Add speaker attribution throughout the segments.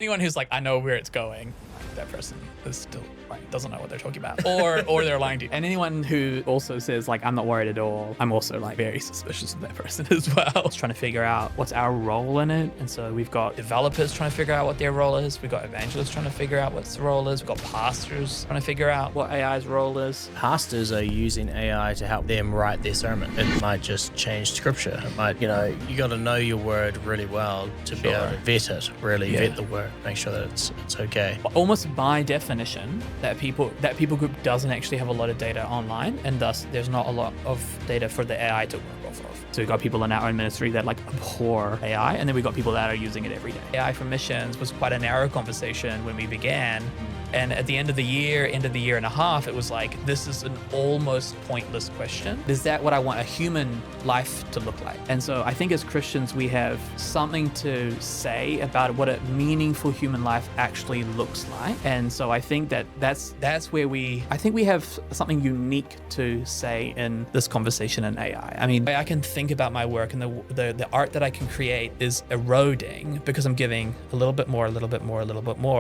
Speaker 1: Anyone who's like, I know where it's going, that person is still right, doesn't know what they're talking about, or they're lying to you. And anyone who also says like, I'm not worried at all, I'm also like very suspicious of that person as well. It's trying to figure out what's our role in it. And so we've got developers trying to figure out what their role is. We've got evangelists trying to figure out what the role is. We've got pastors trying to figure out what AI's role is.
Speaker 2: Pastors are using AI to help them write their sermon. It might just change scripture. It might, you got to know your word really well to be able to vet it, really vet the word, make sure that it's okay.
Speaker 1: Almost by definition, that people group doesn't actually have a lot of data online, and thus there's not a lot of data for the AI to work off of. So we've got people in our own ministry that like abhor AI, and then we've got people that are using it every day. AI for missions was quite a narrow conversation when we began. And at the end of the year and a half, it was like, this is an almost pointless question. Is that what I want a human life to look like? And so I think as Christians, we have something to say about what a meaningful human life actually looks like. And so I think that's where we have something unique to say in this conversation in AI. I mean, I can think about my work, and the art that I can create is eroding because I'm giving a little bit more.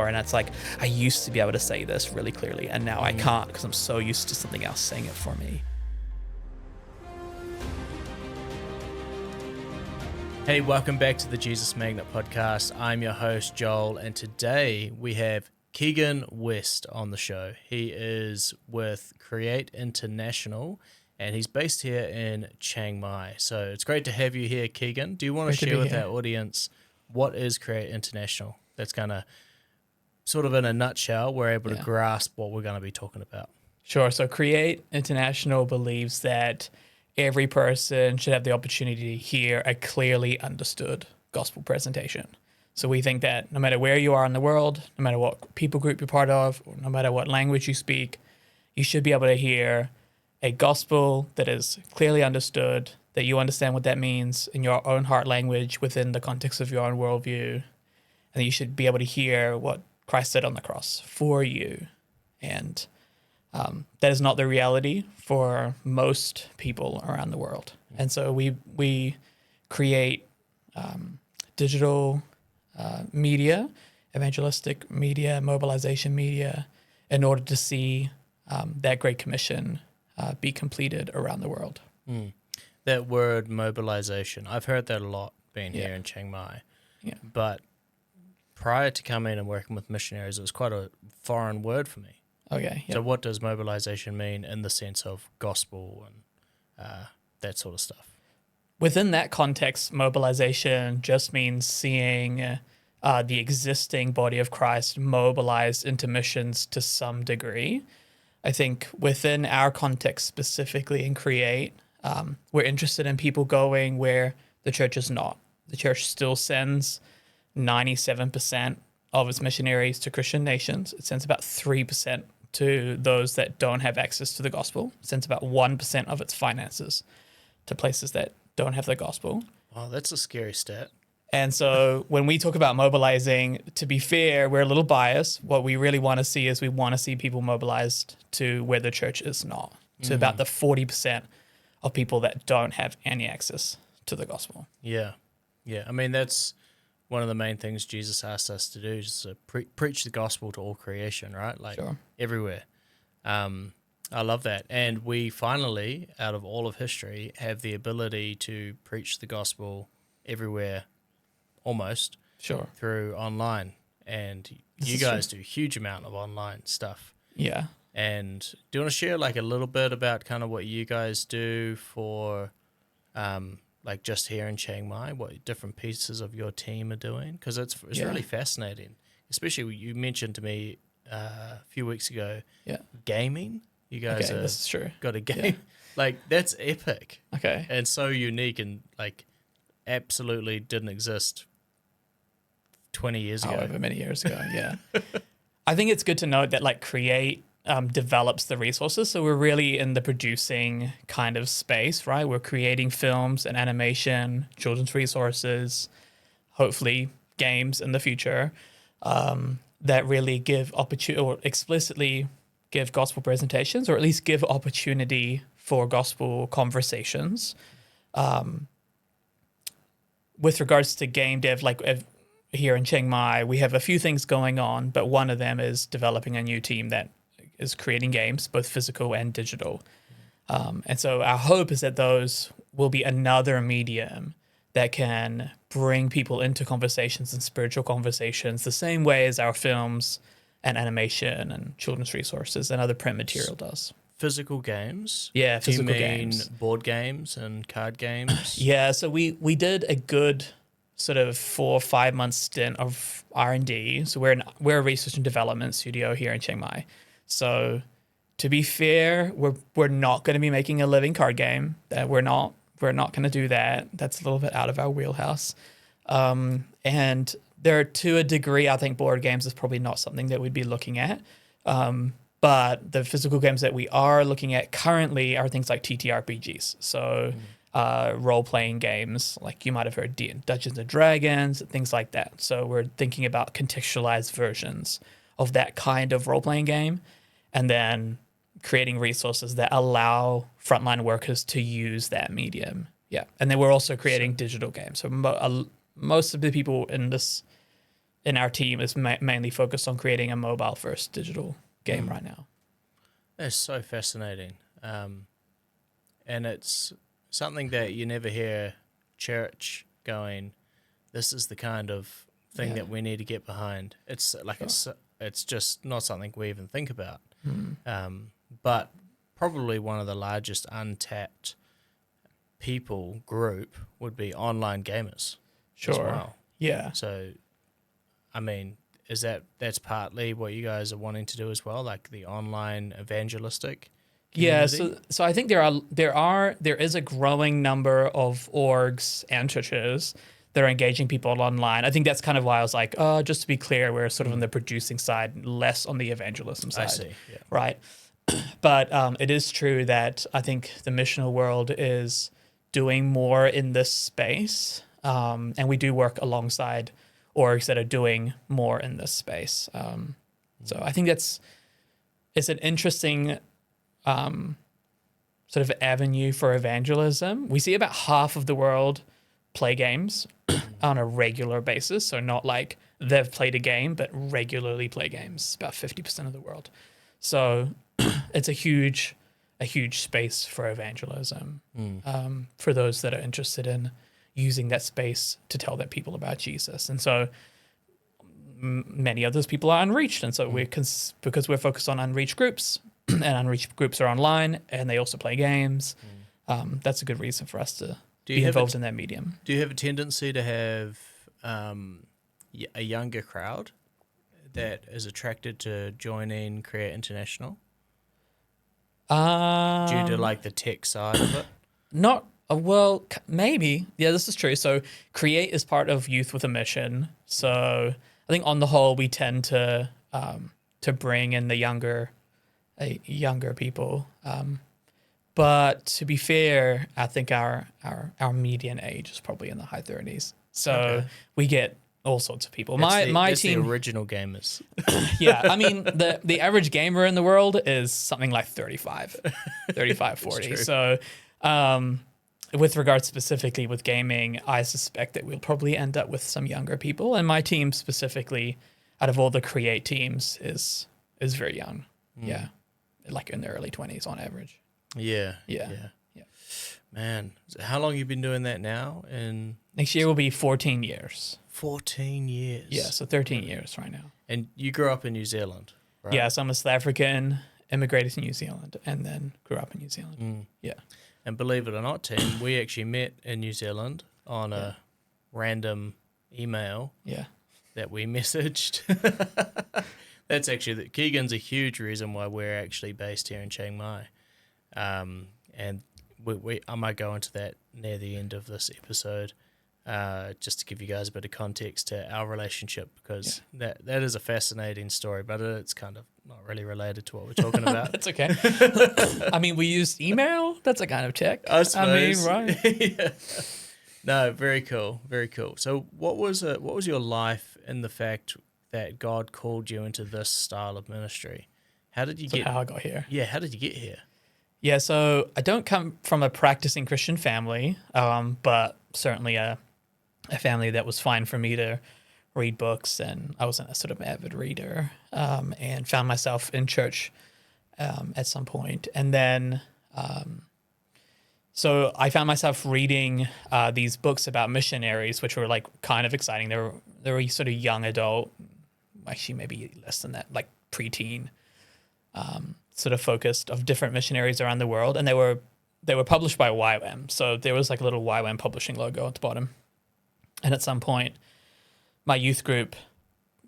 Speaker 1: And it's like, I used to be able to say this really clearly, and now I can't because I'm so used to something else saying it for me.
Speaker 2: Hey, welcome back to the Jesus Magnet podcast. I'm your host, Joel, and today we have Keegan West on the show. He is with Create International, and he's based here in Chiang Mai. So it's great to have you here, Keegan. Do you want to share with our audience what is Create International? That's kind of sort of in a nutshell, we're able to grasp what we're going to be talking about.
Speaker 1: Sure. So Create International believes that every person should have the opportunity to hear a clearly understood gospel presentation. So we think that no matter where you are in the world, no matter what people group you're part of, or no matter what language you speak, you should be able to hear a gospel that is clearly understood, that you understand what that means in your own heart language within the context of your own worldview, and you should be able to hear what Christ said on the cross for you. And that is not the reality for most people around the world. And so we create digital media, evangelistic media, mobilization media, in order to see that Great Commission be completed around the world.
Speaker 2: That word mobilization, I've heard that a lot being here in Chiang Mai. But prior to coming and working with missionaries, it was quite a foreign word for me.
Speaker 1: Okay.
Speaker 2: So what does mobilization mean in the sense of gospel and that sort of stuff?
Speaker 1: Within that context, mobilization just means seeing the existing body of Christ mobilized into missions to some degree. I think within our context specifically in Create, we're interested in people going where the church is not. The church still sends 97% of its missionaries to Christian nations. It sends about 3% to those that don't have access to the gospel. It sends about 1% of its finances to places that don't have the gospel.
Speaker 2: Wow, that's a scary stat.
Speaker 1: And so when we talk about mobilizing, to be fair, we're a little biased. What we really want to see is we want to see people mobilized to where the church is not, to about the 40% of people that don't have any access to the gospel.
Speaker 2: Yeah. I mean, that's one of the main things Jesus asked us to do, is to preach the gospel to all creation, right? Like everywhere. I love that. And we finally, out of all of history, have the ability to preach the gospel everywhere, almost, through online. And you guys do a huge amount of online stuff.
Speaker 1: Yeah.
Speaker 2: And do you want to share like a little bit about kind of what you guys do for like just here in Chiang Mai, what different pieces of your team are doing? Because it's really fascinating. Especially you mentioned to me a few weeks ago, gaming. You guys
Speaker 1: this is true.
Speaker 2: Got a game. Like that's epic.
Speaker 1: Okay.
Speaker 2: And so unique and like absolutely didn't exist 20 years ago.
Speaker 1: However many years ago, yeah. I think it's good to note that like Create develops the resources. So we're really in the producing kind of space, right? We're creating films and animation, children's resources, hopefully games in the future that really give opportunity or explicitly give gospel presentations, or at least give opportunity for gospel conversations. With regards to game dev, like here in Chiang Mai, we have a few things going on, but one of them is developing a new team that is creating games, both physical and digital. And so our hope is that those will be another medium that can bring people into conversations and spiritual conversations the same way as our films and animation and children's resources and other print material does.
Speaker 2: Physical games?
Speaker 1: Yeah, physical
Speaker 2: Do you mean
Speaker 1: games.
Speaker 2: board games and card games?
Speaker 1: Yeah, so we did a good sort of 4 or 5 month stint of R&D. So we're a research and development studio here in Chiang Mai. So to be fair, we're not going to be making a living card game. That we're not going to do that. That's a little bit out of our wheelhouse. And there, to a degree, I think board games is probably not something that we'd be looking at. But the physical games that we are looking at currently are things like TTRPGs. So role-playing games, like you might have heard Dungeons and Dragons, things like that. So we're thinking about contextualized versions of that kind of role-playing game, and then creating resources that allow frontline workers to use that medium. Yeah, and then we're also creating digital games. So most of the people in our team is mainly focused on creating a mobile-first digital game right now.
Speaker 2: That's so fascinating. And it's something that you never hear church going, this is the kind of thing that we need to get behind. It's like it's just not something we even think about. But probably one of the largest untapped people group would be online gamers.
Speaker 1: Sure.
Speaker 2: As well.
Speaker 1: Yeah.
Speaker 2: So, I mean, that's partly what you guys are wanting to do as well, like the online evangelistic community?
Speaker 1: Yeah, so I think there is a growing number of orgs and churches that are engaging people online. I think that's kind of why I was like, just to be clear, we're sort of on the producing side, less on the evangelism side.
Speaker 2: I see. Yeah.
Speaker 1: Right. But it is true that I think the missional world is doing more in this space, and we do work alongside orgs that are doing more in this space. So I think it's an interesting sort of avenue for evangelism. We see about half of the world play games on a regular basis. So not like they've played a game, but regularly play games, about 50% of the world. So it's a huge space for evangelism for those that are interested in using that space to tell their people about Jesus. And so many of those people are unreached. And so because we're focused on unreached groups, and unreached groups are online, and they also play games. That's a good reason for us to be involved in that medium.
Speaker 2: Do you have a tendency to have a younger crowd that is attracted to joining Create International? Due to like the tech side of it?
Speaker 1: Not well, maybe. Yeah, this is true. So Create is part of Youth with a Mission. So I think on the whole, we tend to bring in the younger people. But to be fair, I think our median age is probably in the high 30s. So we get all sorts of people. That's team,
Speaker 2: the original gamers.
Speaker 1: Yeah, I mean the average gamer in the world is something like 35, 40. So with regards specifically with gaming, I suspect that we'll probably end up with some younger people. And my team specifically, out of all the Create teams, is very young. Yeah. Like in the early 20s on average.
Speaker 2: Yeah. Man, how long have you been doing that now? And
Speaker 1: next year will be 14 years.
Speaker 2: 14 years.
Speaker 1: Yeah, so 13 years right now.
Speaker 2: And you grew up in New Zealand, right?
Speaker 1: Yeah, so I'm a South African, immigrated to New Zealand, and then grew up in New Zealand. Yeah.
Speaker 2: And believe it or not, Tim, we actually met in New Zealand on a random email that we messaged. That's actually, Keegan's a huge reason why we're actually based here in Chiang Mai. And I might go into that near the end of this episode, just to give you guys a bit of context to our relationship, because that is a fascinating story, but it's kind of not really related to what we're talking about.
Speaker 1: That's okay. I mean, we used email. That's a kind of tech.
Speaker 2: I suppose.
Speaker 1: I mean, right?
Speaker 2: Yeah. No, very cool. Very cool. So what was your life in the fact that God called you into this style of ministry? How did you
Speaker 1: how I got here?
Speaker 2: Yeah, how did you get here?
Speaker 1: Yeah, so I don't come from a practicing Christian family, but certainly a family that was fine for me to read books, and I was a sort of avid reader, and found myself in church at some point. And then, so I found myself reading these books about missionaries, which were like kind of exciting. They were sort of young adult, actually maybe less than that, like preteen, sort of focused of different missionaries around the world. And they were published by YWAM. So there was like a little YWAM publishing logo at the bottom. And at some point, my youth group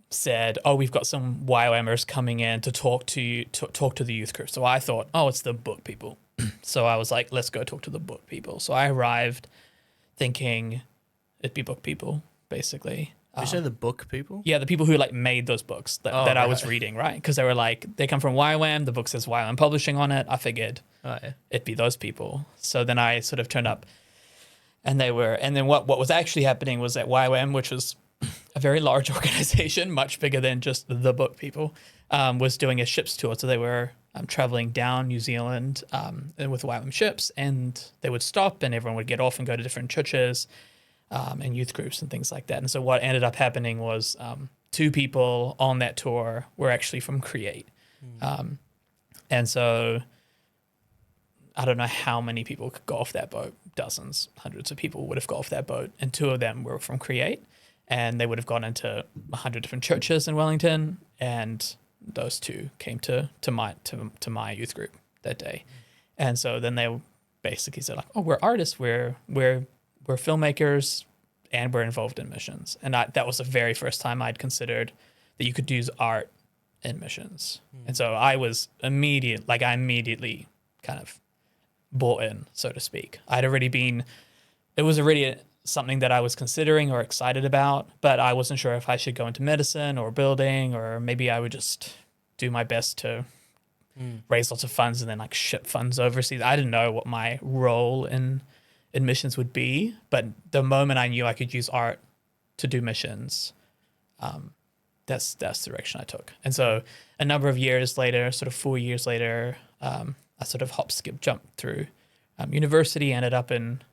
Speaker 1: said, "Oh, we've got some YWAMers coming in to talk to the youth group." So I thought, "Oh, it's the book people." So I was like, "Let's go talk to the book people." So I arrived thinking it'd be book people, basically.
Speaker 2: Did you say the book people?
Speaker 1: Yeah, the people who like made those books that I was reading, right? Because they were like, they come from YWAM. The book says YWAM Publishing on it. I figured it'd be those people. So then I sort of turned up, and then what was actually happening was that YWAM, which was a very large organization, much bigger than just the book people, was doing a ships tour. So they were traveling down New Zealand with YWAM ships, and they would stop, and everyone would get off and go to different churches and youth groups and things like that. And so what ended up happening was 2 people on that tour were actually from Create. And so I don't know how many people could go off that boat. Dozens, hundreds of people would have gone off that boat, and 2 of them were from Create. And they would have gone into 100 different churches in Wellington, and those 2 came to my youth group that day. And so then they basically said, like, "Oh, we're artists, we're filmmakers, and we're involved in missions." And that was the very first time I'd considered that you could use art in missions. And so I immediately kind of bought in, so to speak. It was already something that I was considering or excited about, but I wasn't sure if I should go into medicine or building, or maybe I would just do my best to raise lots of funds and then like ship funds overseas. I didn't know what my role in missions would be, but the moment I knew I could use art to do missions, that's the direction I took. And so a number of years later, sort of 4 years later, I sort of hop, skip, jump through university, ended up in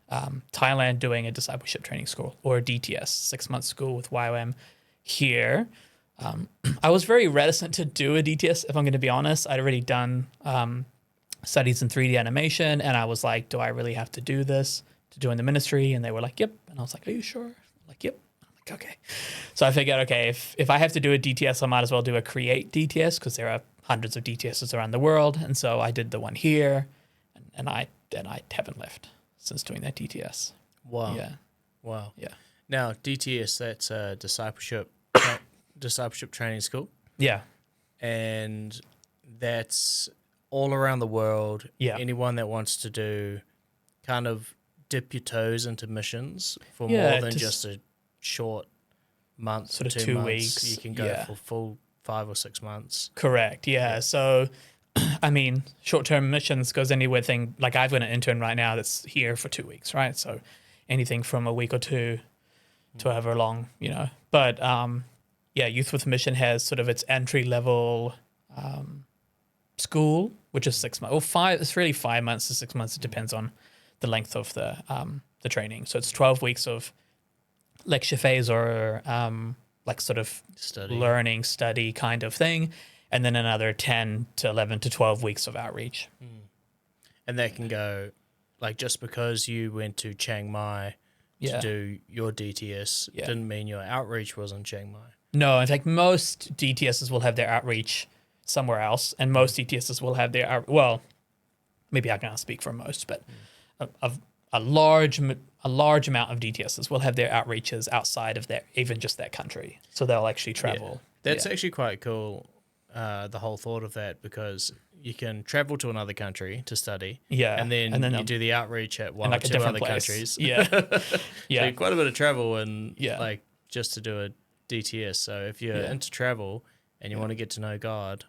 Speaker 1: Thailand doing a discipleship training school, or a DTS, 6-month school with YWAM here. I was very reticent to do a DTS, if I'm going to be honest. I'd already done studies in 3D animation, and I was like, do I really have to do this to join the ministry? And they were like, yep. And I was like, are you sure? I'm like, yep. I'm like, okay. So I figured, okay, if I have to do a DTS, I might as well do a Create DTS, because there are hundreds of DTSs around the world. And so I did the one here, and I haven't left since doing that DTS.
Speaker 2: Wow.
Speaker 1: Yeah.
Speaker 2: Wow.
Speaker 1: Yeah.
Speaker 2: Now, DTS, that's a discipleship training school.
Speaker 1: Yeah.
Speaker 2: And that's all around the world.
Speaker 1: Yeah.
Speaker 2: Anyone that wants to do kind of dip your toes into missions for more than just a short month,
Speaker 1: sort of
Speaker 2: 2
Speaker 1: 2
Speaker 2: months.
Speaker 1: weeks.
Speaker 2: You can go for full 5 or 6 months.
Speaker 1: Correct. Yeah. So, I mean, short-term missions goes anywhere. Like I've got an intern right now that's here for 2 weeks, right? So anything from a week or 2 to however long, But Youth with Mission has sort of its entry-level school, which is 6 months, or 5. It's really 5 months to 6 months. It depends on the length of the training. So it's 12 weeks of lecture phase, or like sort of learning, study kind of thing, and then another 10 to 11 to 12 weeks of outreach.
Speaker 2: And that can go, like, just because you went to Chiang Mai to do your DTS didn't mean your outreach was in Chiang Mai. No,
Speaker 1: in fact, most DTSs will have their outreach somewhere else, and most DTSs will have their maybe I can't speak for most, but a large amount of DTSs will have their outreaches outside of even just that country, so they'll actually travel.
Speaker 2: That's actually quite cool. The whole thought of that, because you can travel to another country to study, and then you do the outreach at one or two other countries. So quite a bit of travel, and like just to do a DTS. So if you're into travel and you want to get to know God,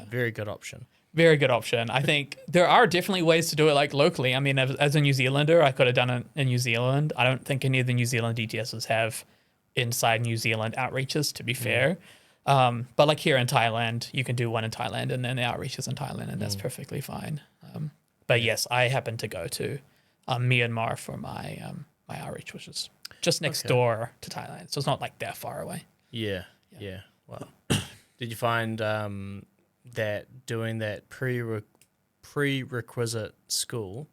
Speaker 2: very good option.
Speaker 1: Very good option. I think there are definitely ways to do it, like locally. I mean, as a New Zealander, I could have done it in New Zealand. I don't think any of the New Zealand DTSs have inside New Zealand outreaches, to be fair. But like here in Thailand, you can do one in Thailand and then the outreach is in Thailand, and that's perfectly fine. But yes, I happened to go to Myanmar for my outreach, which is just next door to Thailand. So it's not like that far away.
Speaker 2: Yeah. Well, did you find that doing that prerequisite school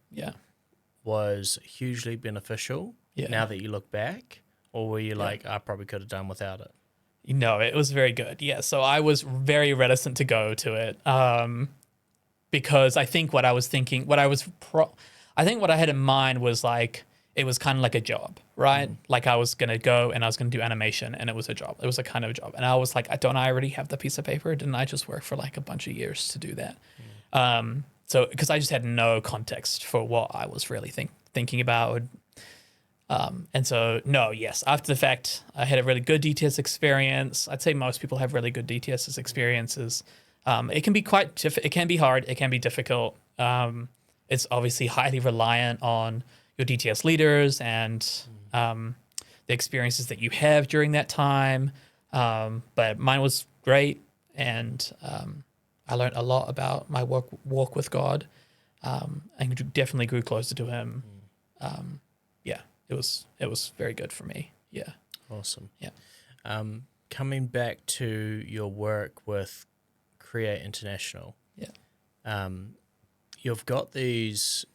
Speaker 2: was hugely beneficial now that you look back? Or were you like, I probably could have done without it?
Speaker 1: No, it was very good. Yeah. So I was very reticent to go to it because I think what I was thinking, I think what I had in mind was like, it was kind of like a job, right? Like I was going to go and I was going to do animation and it was a job. It was a kind of job. And I was like, don't I already have the piece of paper? Didn't I just work for like a bunch of years to do that? So, because I just had no context for what I was really thinking about. And so, no, yes, after the fact, I had a really good DTS experience. I'd say most people have really good DTS experiences. It can be it can be hard. It can be difficult. It's obviously highly reliant on your DTS leaders and the experiences that you have during that time. But mine was great. And I learned a lot about my walk with God and definitely grew closer to him. It was very good for me. Yeah.
Speaker 2: Awesome.
Speaker 1: Yeah.
Speaker 2: Coming back to your work with Create International.
Speaker 1: Yeah.
Speaker 2: You've got these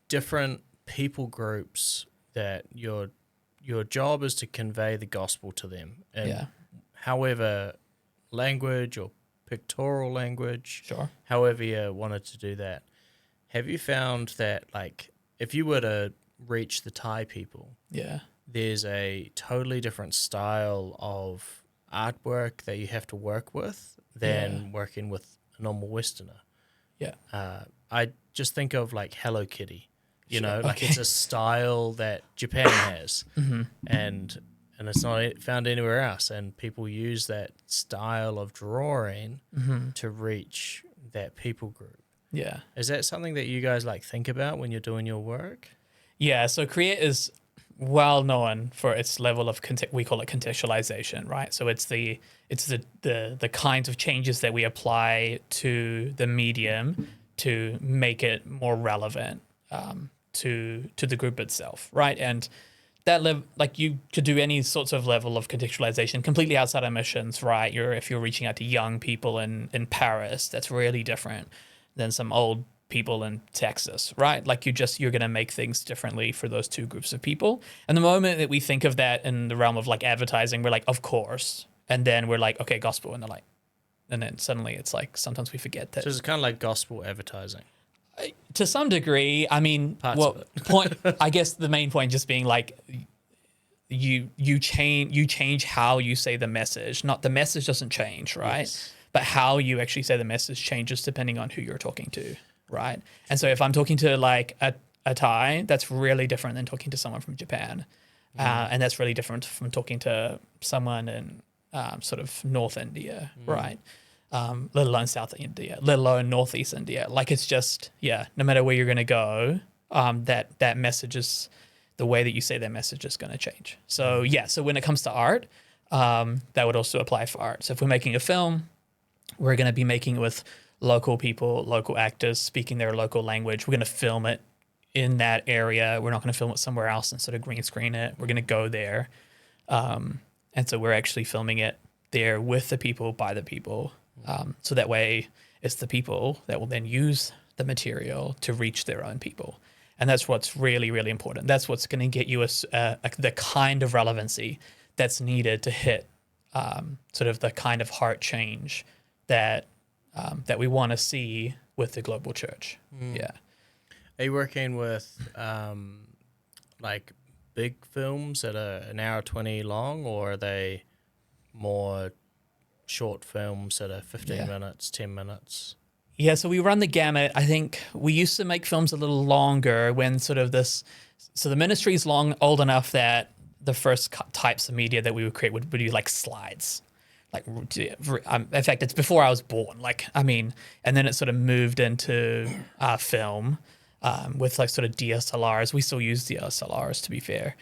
Speaker 2: different people groups that your job is to convey the gospel to them. And however language or pictorial language,
Speaker 1: Sure.
Speaker 2: however you wanted to do that. Have you found that, like, if you were to reach the Thai people, there's a totally different style of artwork that you have to work with than working with a normal Westerner? I just think of like Hello Kitty, you know, like it's a style that Japan has, and it's not found anywhere else, and people use that style of drawing to reach that people group.
Speaker 1: Yeah.
Speaker 2: Is that something that you guys like think about when you're doing your work?
Speaker 1: Yeah, so Create is well known for its level of we call it contextualization, right? So it's the kinds of changes that we apply to the medium to make it more relevant to the group itself, right? And that level, like you could do any sorts of level of contextualization completely outside of missions, right? If you're reaching out to young people in Paris, that's really different than some old people in Texas, right? Like you're going to make things differently for those two groups of people. And the moment that we think of that in the realm of like advertising, we're like, of course. And then we're like, okay, gospel. And they're like, and then suddenly it's like, sometimes we forget that.
Speaker 2: So it's kind of like gospel advertising.
Speaker 1: To some degree, I mean, I guess the main point just being like, you change how you say the message. Not the message doesn't change, right? Yes. But how you actually say the message changes depending on who you're talking to. Right. And so if I'm talking to like a Thai, that's really different than talking to someone from Japan. And that's really different from talking to someone in sort of North India, right? Let alone South India, let alone Northeast India. Like it's just, no matter where you're going to go, that message is, the way that you say that message is going to change. So so when it comes to art, that would also apply for art. So if we're making a film, we're going to be making it with local people, local actors speaking their local language. We're going to film it in that area. We're not going to film it somewhere else and sort of green screen it. We're going to go there. And so we're actually filming it there with the people, by the people. So that way it's the people that will then use the material to reach their own people. And that's what's really, really important. That's what's going to get you the kind of relevancy that's needed to hit sort of the kind of heart change that we want to see with the global church. Yeah.
Speaker 2: Are you working with like big films that are an hour 20 long, or are they more short films that are 15 minutes, 10 minutes?
Speaker 1: Yeah, so we run the gamut. I think we used to make films a little longer when sort of so the ministry is old enough that the first types of media that we would create would be like slides. Like, in fact, it's before I was born. Like, I mean, and then it sort of moved into film with like sort of DSLRs. We still use DSLRs, to be fair.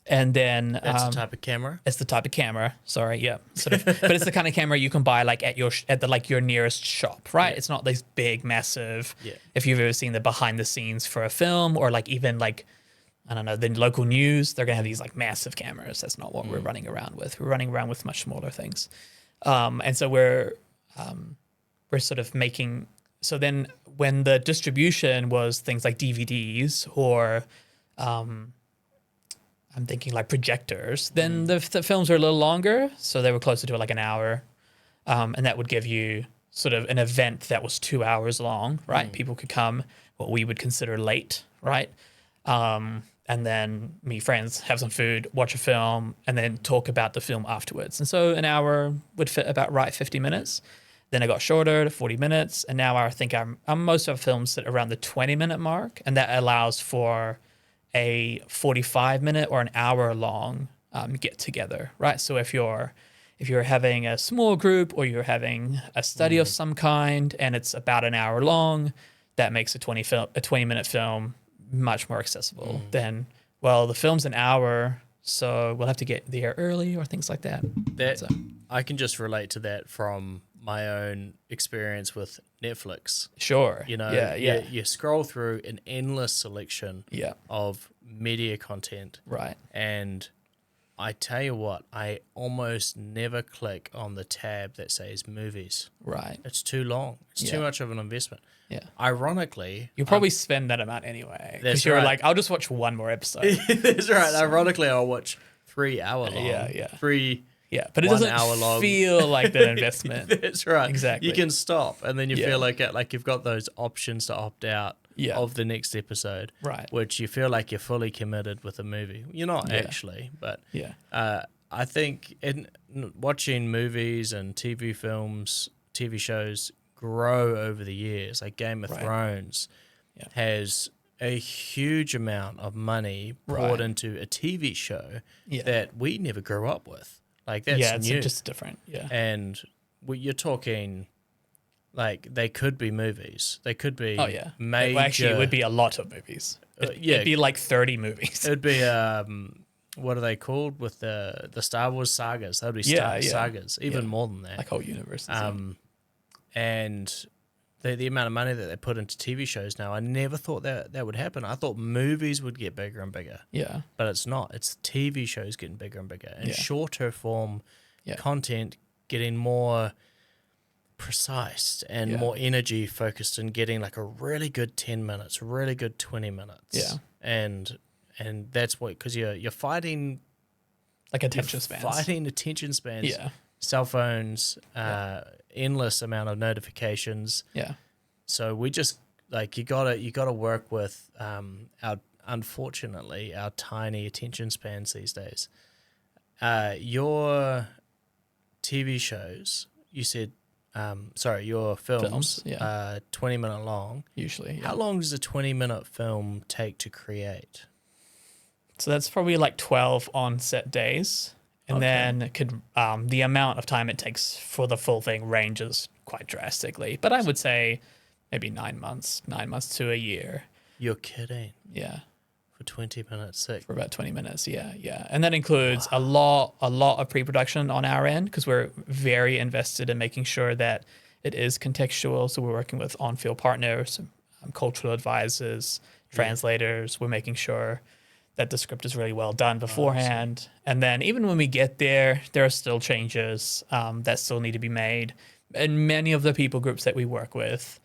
Speaker 1: And then
Speaker 2: that's the type of camera.
Speaker 1: It's the type of camera. Sorry, yeah, sort of. But it's the kind of camera you can buy like at your nearest shop, right? Yeah. It's not these big, massive. Yeah. If you've ever seen the behind the scenes for a film, or like even like I don't know, the local news, they're going to have these like massive cameras. That's not what we're running around with. We're running around with much smaller things. And so we're sort of making, so then when the distribution was things like DVDs or I'm thinking like projectors, then the films were a little longer. So they were closer to like an hour. And that would give you sort of an event that was 2 hours long, right? People could come what we would consider late, right? And then meet friends, have some food, watch a film, and then talk about the film afterwards. And so an hour would fit about right, 50 minutes. Then it got shorter to 40 minutes. And now I think most of our films sit around the 20-minute mark. And that allows for a 45-minute or an hour long get together, right? So if you're having a small group or you're having a study of some kind and it's about an hour long, that makes a 20-minute film much more accessible than, well, the film's an hour, so we'll have to get there early or things like that.
Speaker 2: I can just relate to that from my own experience with Netflix.
Speaker 1: Sure.
Speaker 2: You know, you scroll through an endless selection of media content.
Speaker 1: Right.
Speaker 2: And I tell you what, I almost never click on the tab that says movies.
Speaker 1: Right.
Speaker 2: It's too long. It's too much of an investment.
Speaker 1: Yeah.
Speaker 2: Ironically,
Speaker 1: You'll probably spend that amount anyway. Because you're
Speaker 2: right.
Speaker 1: like, I'll just watch one more episode.
Speaker 2: That's right. Ironically, I'll watch 3 hour long.
Speaker 1: Yeah, but it
Speaker 2: 1
Speaker 1: doesn't
Speaker 2: hour long.
Speaker 1: feel like that investment.
Speaker 2: That's right.
Speaker 1: Exactly.
Speaker 2: You can stop, and then you feel like you've got those options to opt out of the next episode.
Speaker 1: Right.
Speaker 2: Which you feel like you're fully committed with a movie. You're not actually, but I think in watching movies and TV films, TV shows grow over the years. Like Game of Thrones has a huge amount of money poured into a TV show that we never grew up with. Like that's
Speaker 1: it's
Speaker 2: new.
Speaker 1: just different. Yeah.
Speaker 2: And you're talking like they could be movies. They could be major.
Speaker 1: Well, actually, it would be a lot of movies. It'd be like 30 movies.
Speaker 2: It would be what are they called with the Star Wars sagas? That would be sagas, even more than that.
Speaker 1: Like whole universes.
Speaker 2: And the amount of money that they put into TV shows now, I never thought that would happen. I thought movies would get bigger and bigger.
Speaker 1: Yeah.
Speaker 2: But it's not. It's TV shows getting bigger and bigger. And shorter form content getting more precise and more energy focused and getting like a really good 10 minutes, really good 20 minutes.
Speaker 1: Yeah.
Speaker 2: And that's what, because you're fighting
Speaker 1: like attention spans.
Speaker 2: Fighting attention spans.
Speaker 1: Yeah.
Speaker 2: Cell phones, endless amount of notifications.
Speaker 1: Yeah.
Speaker 2: So we just like you gotta work with unfortunately our tiny attention spans these days. Your TV shows, you said, your films 20-minute long.
Speaker 1: Usually. Yeah.
Speaker 2: How long does a 20-minute film take to create?
Speaker 1: So that's probably like 12 on-set days. And then it could the amount of time it takes for the full thing ranges quite drastically. But I would say maybe 9 months to a year.
Speaker 2: You're kidding.
Speaker 1: Yeah.
Speaker 2: For 20 minutes. Sick.
Speaker 1: For about 20 minutes, yeah. And that includes a lot of pre-production on our end because we're very invested in making sure that it is contextual. So we're working with on-field partners, cultural advisors, translators. We're making sure that the script is really well done beforehand. And then even when we get there, there are still changes that still need to be made. And many of the people groups that we work with,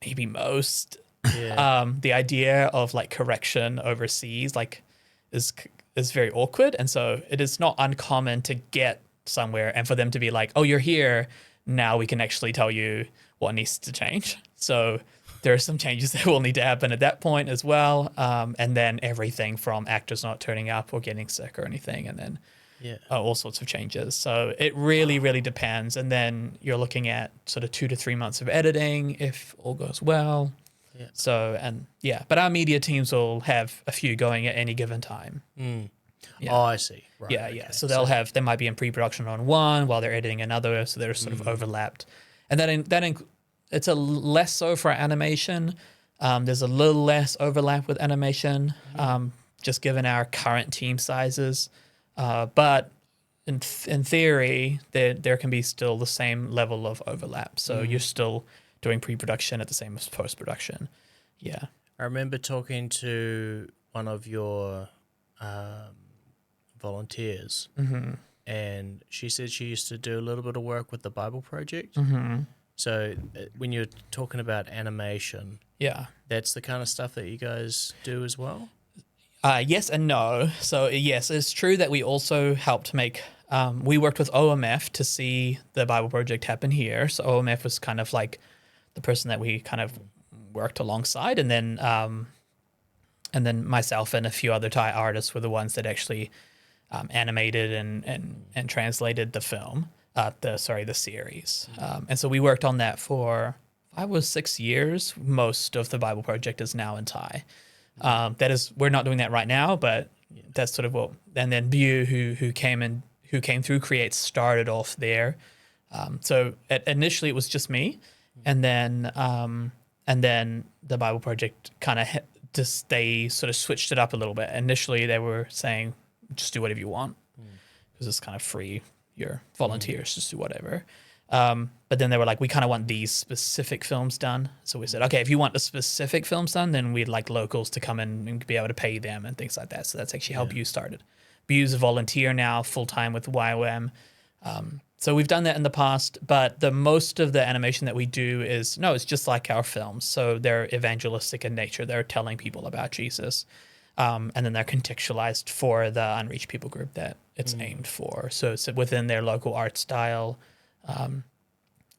Speaker 1: maybe most, the idea of like correction overseas like is very awkward. And so it is not uncommon to get somewhere and for them to be like, oh, you're here. Now we can actually tell you what needs to change. So there are some changes that will need to happen at that point as well. And then everything from actors not turning up or getting sick or anything. And then all sorts of changes. So it really, really depends. And then you're looking at sort of 2 to 3 months of editing if all goes well.
Speaker 2: Yeah.
Speaker 1: So, but our media teams will have a few going at any given time.
Speaker 2: Yeah. Oh, I see. Right.
Speaker 1: Yeah, yeah. So they might be in pre-production on one while they're editing another. So they're sort of overlapped. And then it's a less so for animation. There's a little less overlap with animation, just given our current team sizes. But in theory, there can be still the same level of overlap. So you're still doing pre-production at the same as post-production. Yeah.
Speaker 2: I remember talking to one of your volunteers, and she said she used to do a little bit of work with the Bible Project. So when you're talking about animation,
Speaker 1: Yeah.
Speaker 2: that's the kind of stuff that you guys do as well?
Speaker 1: Yes and no. So yes, it's true that we also helped make. We worked with OMF to see the Bible Project happen here. So OMF was kind of like the person that we kind of worked alongside, and then myself and a few other Thai artists were the ones that actually animated and translated the film, the series. And so we worked on that for 5 or 6 years. Most of the Bible Project is now in Thai. We're not doing that right now, but that's sort of what. And then Bu, who came through Create, started off there. So initially it was just me, and then the Bible Project kind of they sort of switched it up a little bit. Initially they were saying just do whatever you want because it's kind of free. You're volunteers, just do whatever. But then they were like, we kind of want these specific films done. So we said, okay, if you want the specific films done, then we'd like locals to come in and be able to pay them and things like that. So that's actually how Bu started. Bu's a volunteer now, full-time with YOM. So we've done that in the past, but the most of the animation that we do it's just like our films. So they're evangelistic in nature. They're telling people about Jesus. And then they're contextualized for the unreached people group that it's aimed for. So it's within their local art style,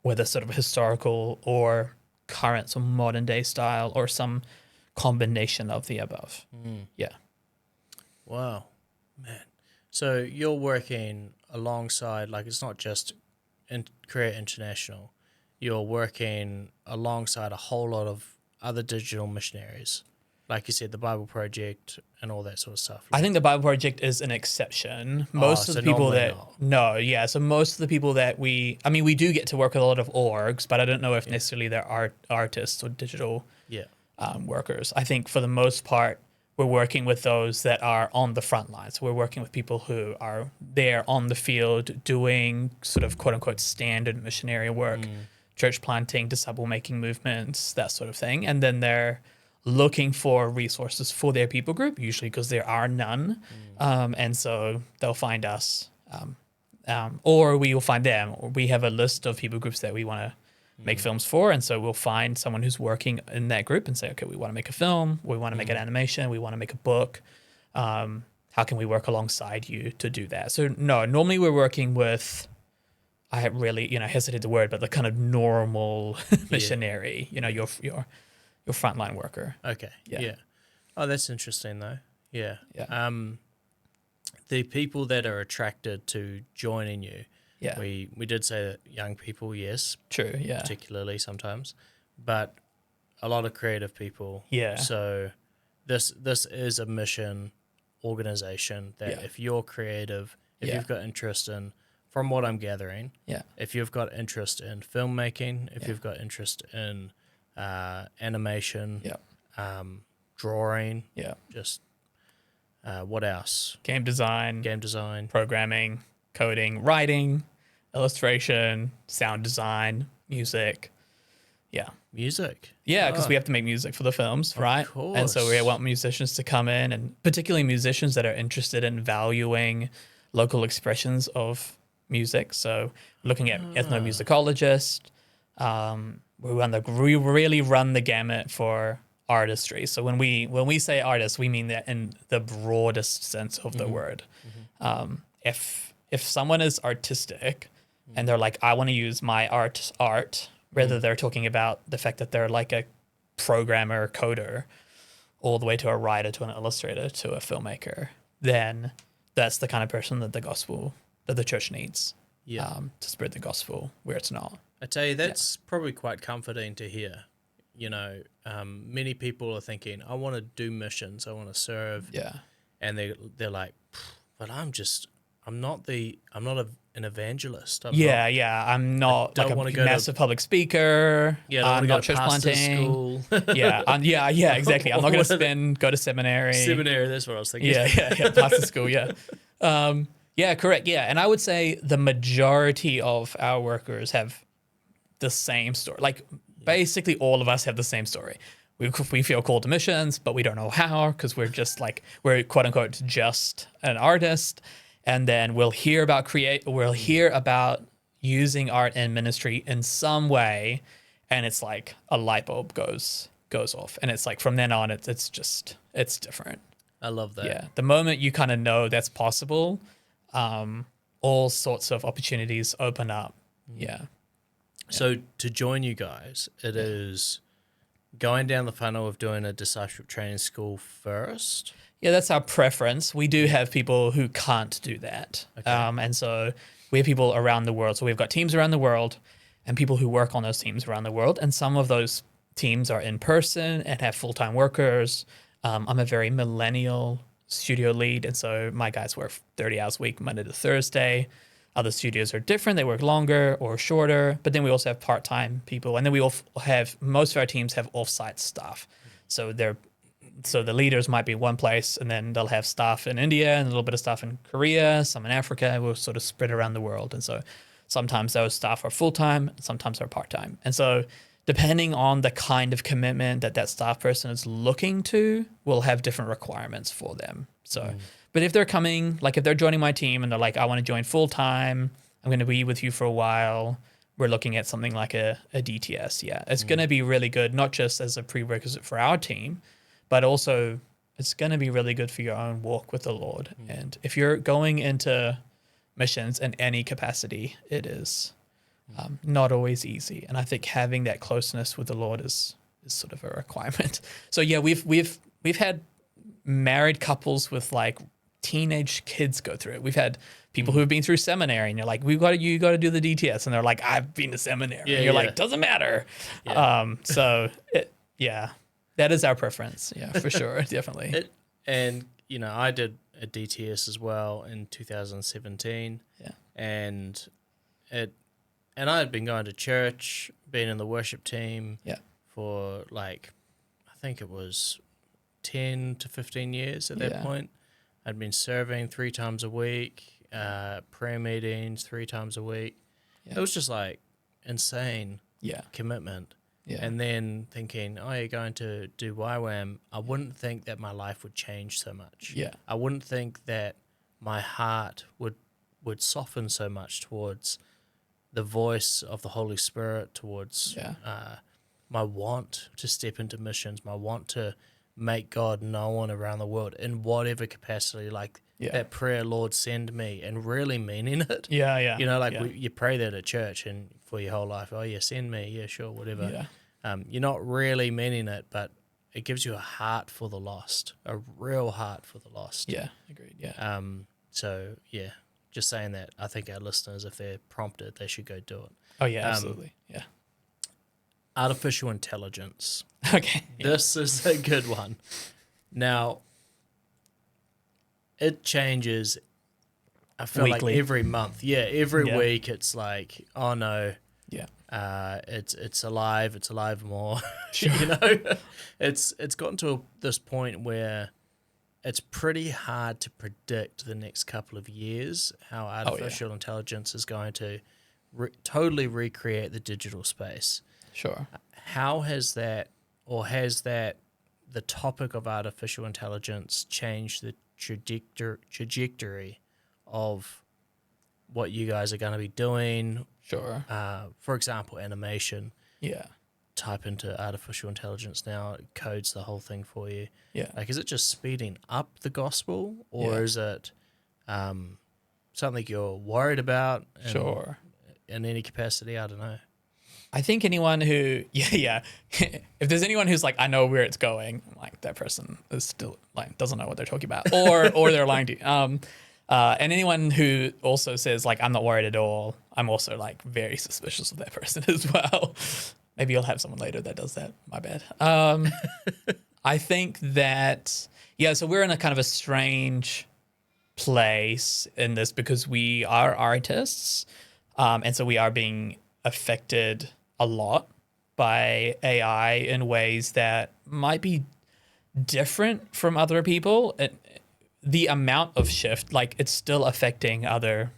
Speaker 1: whether sort of historical or current, some modern day style, or some combination of the above. Yeah.
Speaker 2: Wow, man. So you're working alongside, like it's not just Create International, you're working alongside a whole lot of other digital missionaries. Like you said, the Bible Project and all that sort of stuff.
Speaker 1: I think the Bible Project is an exception. Most of the people so most of the people that we do get to work with a lot of orgs, but I don't know if necessarily they're artists or digital workers. I think for the most part, we're working with those that are on the front lines. We're working with people who are there on the field doing sort of quote unquote standard missionary work, church planting, disciple making movements, that sort of thing. And then they're looking for resources for their people group, usually because there are none. And so they'll find us, or we will find them. Or we have a list of people groups that we want to make films for. And so we'll find someone who's working in that group and say, okay, we want to make a film, we want to make an animation, we want to make a book. How can we work alongside you to do that? So no, normally we're working with, I really, hesitate the word, but the kind of normal missionary, your frontline worker.
Speaker 2: Okay. Yeah. Oh, that's interesting though. Yeah.
Speaker 1: Yeah.
Speaker 2: The people that are attracted to joining you.
Speaker 1: Yeah.
Speaker 2: We did say that young people, yes.
Speaker 1: True. Yeah.
Speaker 2: Particularly sometimes, but a lot of creative people.
Speaker 1: Yeah.
Speaker 2: So this is a mission organization that if you're creative, if you've got interest in, from what I'm gathering, if you've got interest in filmmaking, if you've got interest in animation, drawing, just what else?
Speaker 1: Game design, programming, coding, writing, illustration, sound design, music.
Speaker 2: Music.
Speaker 1: Yeah, because we have to make music for the films, right?
Speaker 2: Course.
Speaker 1: And so we want musicians to come in, and particularly musicians that are interested in valuing local expressions of music. So looking at ethnomusicologists, we really run the gamut for artistry. So when we say artists, we mean that in the broadest sense of the word. If someone is artistic and they're like, I want to use my art, whether they're talking about the fact that they're like a programmer, coder, all the way to a writer, to an illustrator, to a filmmaker, then that's the kind of person that the church needs to spread the gospel where it's not.
Speaker 2: I tell you, that's probably quite comforting to hear. Many people are thinking, I want to do missions, I want to serve.
Speaker 1: Yeah.
Speaker 2: And they're like, but I'm not an evangelist.
Speaker 1: I'm not like a massive public speaker. I'm not church planting. Exactly. I'm not going to go to seminary.
Speaker 2: Seminary, that's what I was thinking.
Speaker 1: Pastor school, correct. Yeah, and I would say the majority of our workers have the same story. Like basically all of us have the same story. we feel called to missions, but we don't know how because we're quote unquote just an artist. And then we'll hear about using art in ministry in some way, and it's like a light bulb goes off, and it's like from then on it's different.
Speaker 2: I love that.
Speaker 1: Yeah, the moment you kind of know that's possible, all sorts of opportunities open up. Yeah.
Speaker 2: So to join you guys, it is going down the funnel of doing a discipleship training school first.
Speaker 1: Yeah, that's our preference. We do have people who can't do that.
Speaker 2: Okay.
Speaker 1: And so we have people around the world. So we've got teams around the world and people who work on those teams around the world. And some of those teams are in person and have full-time workers. I'm a very millennial studio lead. And so my guys work 30 hours a week, Monday to Thursday. Other studios are different. They work longer or shorter. But then we also have part-time people. And then we all have, most of our teams have off-site staff. So the leaders might be one place, and then they'll have staff in India and a little bit of staff in Korea, some in Africa. We'll sort of spread around the world. And so sometimes those staff are full-time, sometimes they're part-time. And so depending on the kind of commitment that staff person is looking to, we'll have different requirements for them. So, but if they're coming, like if they're joining my team and they're like, I want to join full-time, I'm going to be with you for a while, we're looking at something like a DTS. Yeah, it's going to be really good, not just as a prerequisite for our team, but also it's going to be really good for your own walk with the Lord. And if you're going into missions in any capacity, it is not always easy. And I think having that closeness with the Lord is sort of a requirement. So yeah, we've had married couples with like teenage kids go through it. We've had people who have been through seminary, and you're like, you got to do the DTS, and they're like, I've been to seminary.
Speaker 2: Yeah,
Speaker 1: and you're
Speaker 2: yeah.
Speaker 1: like, doesn't matter. Yeah. That is our preference. Yeah, for sure. Definitely.
Speaker 2: And, I did a DTS as well in 2017.
Speaker 1: Yeah.
Speaker 2: And I had been going to church, being in the worship team for like, I think it was 10 to 15 years at that point. I'd been serving 3 times a week, prayer meetings 3 times a week. Yeah. It was just like insane commitment. Yeah. And then thinking, you're going to do YWAM, I wouldn't think that my life would change so much.
Speaker 1: Yeah.
Speaker 2: I wouldn't think that my heart would soften so much towards the voice of the Holy Spirit, towards my want to step into missions, my want to make God known around the world in whatever capacity, like that prayer, Lord, send me, and really meaning it.
Speaker 1: Yeah, yeah.
Speaker 2: You pray that at church and for your whole life, send me, yeah, sure, whatever. Yeah. You're not really meaning it, but it gives you a heart for the lost, a real heart for the lost.
Speaker 1: Yeah, agreed, yeah.
Speaker 2: So, yeah, just saying that, I think our listeners, if they're prompted, they should go do it.
Speaker 1: Oh, yeah, absolutely, yeah.
Speaker 2: Artificial intelligence.
Speaker 1: Okay.
Speaker 2: This is a good one. Now, it changes, I feel
Speaker 1: Weekly.
Speaker 2: like every month. Yeah, every
Speaker 1: Yeah.
Speaker 2: week it's like, oh no,
Speaker 1: Yeah.
Speaker 2: it's alive more.
Speaker 1: Sure.
Speaker 2: It's gotten to this point where it's pretty hard to predict the next couple of years how artificial intelligence is going to totally recreate the digital space.
Speaker 1: Sure.
Speaker 2: How has that the topic of artificial intelligence changed the trajectory of what you guys are going to be doing?
Speaker 1: Sure.
Speaker 2: For example, animation.
Speaker 1: Yeah.
Speaker 2: Type into artificial intelligence now, it codes the whole thing for you.
Speaker 1: Yeah.
Speaker 2: Like, is it just speeding up the gospel, or is it something you're worried about?
Speaker 1: Sure.
Speaker 2: In any capacity, I don't know.
Speaker 1: I think anyone who, if there's anyone who's like, I know where it's going, like that person is still like doesn't know what they're talking about, or they're lying to you. And anyone who also says like I'm not worried at all, I'm also like very suspicious of that person as well. Maybe you'll have someone later that does that. My bad. I think that so we're in a kind of a strange place in this because we are artists, and so we are being affected a lot by AI in ways that might be different from other people. The amount of shift, like it's still affecting other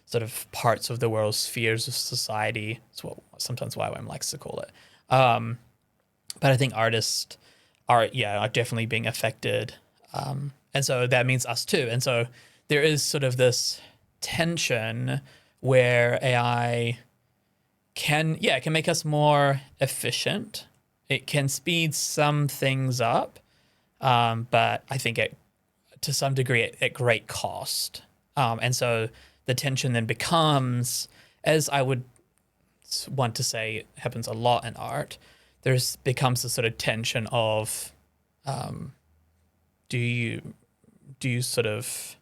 Speaker 1: sort of parts of the world, spheres of society. It's what sometimes YWAM likes to call it. but I think artists are definitely being affected, and so that means us too. And so there is sort of this tension where AI can make us more efficient. It can speed some things up, but I think to some degree at great cost. And so the tension then becomes, as I would want to say happens a lot in art, there's becomes a sort of tension of do you sort of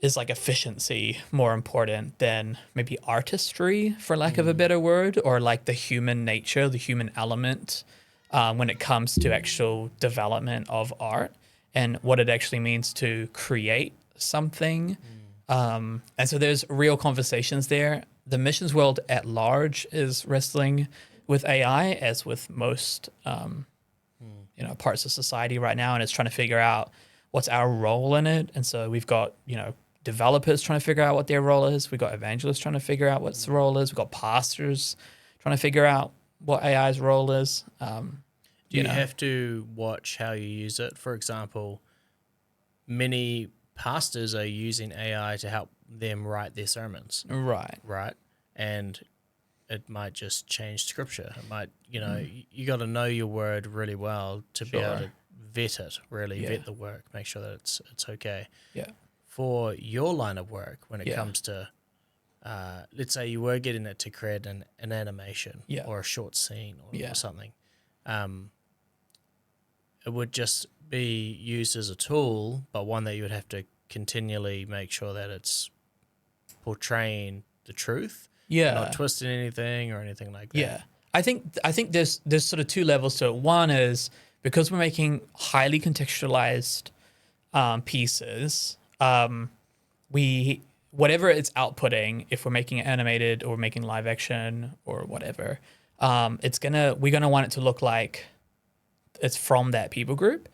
Speaker 1: is like efficiency more important than maybe artistry, for lack of a better word, or like the human nature, the human element when it comes to actual development of art and what it actually means to create something. And so there's real conversations there. The missions world at large is wrestling with AI, as with most parts of society right now, and it's trying to figure out what's our role in it. And so we've got developers trying to figure out what their role is. We've got evangelists trying to figure out what the role is. We've got pastors trying to figure out what AI's role is.
Speaker 2: Do you have to watch how you use it? For example, many pastors are using AI to help them write their sermons.
Speaker 1: Right.
Speaker 2: And it might just change scripture. It might, you got to know your word really well to be able to vet it, vet the work, make sure that it's okay.
Speaker 1: Yeah.
Speaker 2: For your line of work, when it comes to, let's say you were getting it to create an animation or a short scene or something, it would just be used as a tool, but one that you would have to continually make sure that it's portraying the truth, not twisting anything or anything like that.
Speaker 1: Yeah, I think there's sort of two levels to it. One is because we're making highly contextualized pieces, we whatever it's outputting, if we're making it animated or making live action or whatever, we're gonna want it to look like it's from that people group.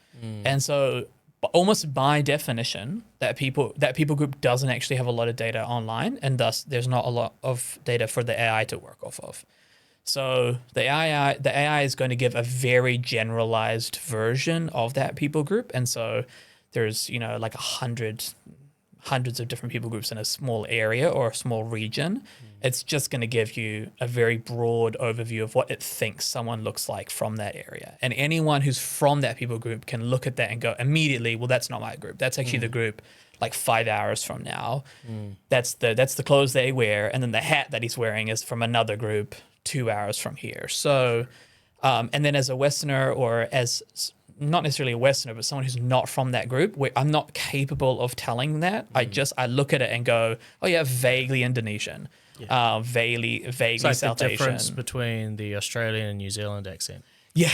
Speaker 1: And so almost by definition, that people group doesn't actually have a lot of data online, and thus there's not a lot of data for the AI to work off of. So the AI is going to give a very generalized version of that people group, and so there's like hundreds of different people groups in a small area or a small region. It's just going to give you a very broad overview of what it thinks someone looks like from that area. And anyone who's from that people group can look at that and go immediately, well, that's not my group. That's actually the group like 5 hours from now. That's the clothes they wear. And then the hat that he's wearing is from another group 2 hours from here. So, and then as a Westerner, or as not necessarily a Westerner, but someone who's not from that group, I'm not capable of telling that. I look at it and go, oh yeah, vaguely Indonesian, vaguely
Speaker 2: It's like
Speaker 1: South
Speaker 2: the
Speaker 1: Asian.
Speaker 2: difference between the Australian and New Zealand accent.
Speaker 1: Yeah.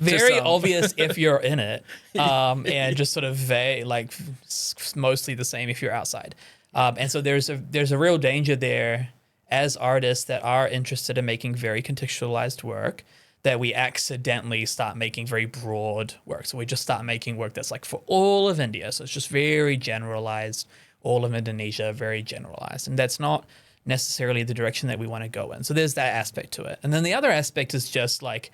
Speaker 1: Very obvious if you're in it, and just sort of mostly the same if you're outside. And so there's a real danger there as artists that are interested in making very contextualized work, that we accidentally start making very broad work. So we just start making work that's like for all of India. So it's just very generalized, all of Indonesia, very generalized. And that's not necessarily the direction that we want to go in. So there's that aspect to it. And then the other aspect is just like,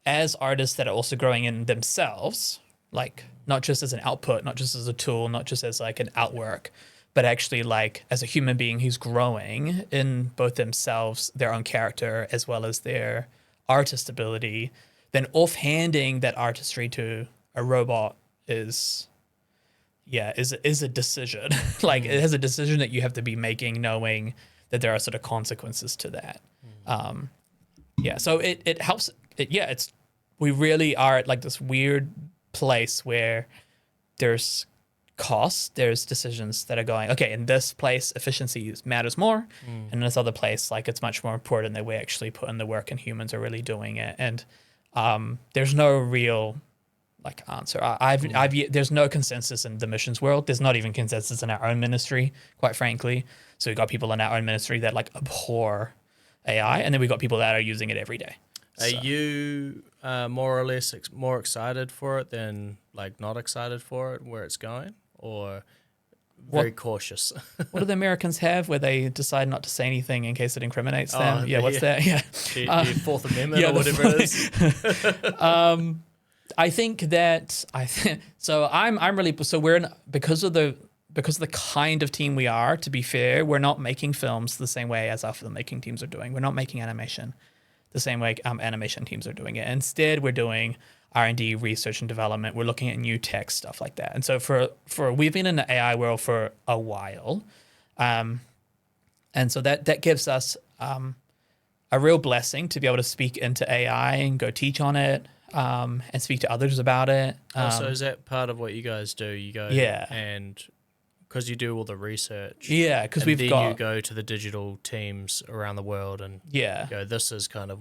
Speaker 1: as artists that are also growing in themselves, like not just as an output, not just as a tool, not just as like an outwork, but actually like as a human being who's growing in both themselves, their own character, as well as their artist ability, then offhanding that artistry to a robot is a decision. Like it has a decision that you have to be making, knowing that there are sort of consequences to that. So it helps. We really are at like this weird place where there's costs, there's decisions that are going, okay, in this place efficiency matters more, and in this other place like it's much more important that we actually put in the work and humans are really doing it. And there's no real like answer. There's no consensus in the missions world. There's not even consensus in our own ministry, quite frankly. So we've got people in our own ministry that like abhor AI, and then we've got people that are using it every day.
Speaker 2: Are you more or less more excited for it than like not excited for it, where it's going? Or very cautious.
Speaker 1: What do the Americans have where they decide not to say anything in case it incriminates them? What's that? Yeah.
Speaker 2: The Fourth Amendment or whatever it is.
Speaker 1: I think that so I'm really so we're in, because of the kind of team we are. To be fair, we're not making films the same way as our filmmaking teams are doing. We're not making animation the same way animation teams are doing it. Instead, we're doing R&D, research and development. We're looking at new tech, stuff like that. And so for we've been in the AI world for a while, and so that gives us a real blessing to be able to speak into AI and go teach on it, and speak to others about it.
Speaker 2: So is that part of what you guys do? You go and because you do all the research.
Speaker 1: Yeah, because you
Speaker 2: go to the digital teams around the world and go, this is kind of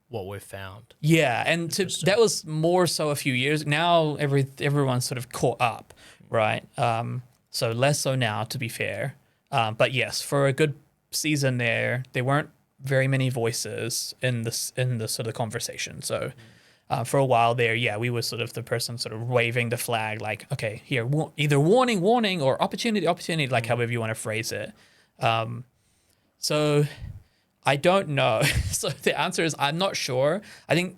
Speaker 2: what we've found.
Speaker 1: Yeah, and that was more so a few years. Now everyone's sort of caught up, right? So less so now, to be fair. But yes, for a good season there weren't very many voices in the sort of conversation. So for a while there, we were sort of the person sort of waving the flag, like, okay, here, either warning, or opportunity, like however you want to phrase it. So I don't know. So the answer is I'm not sure. I think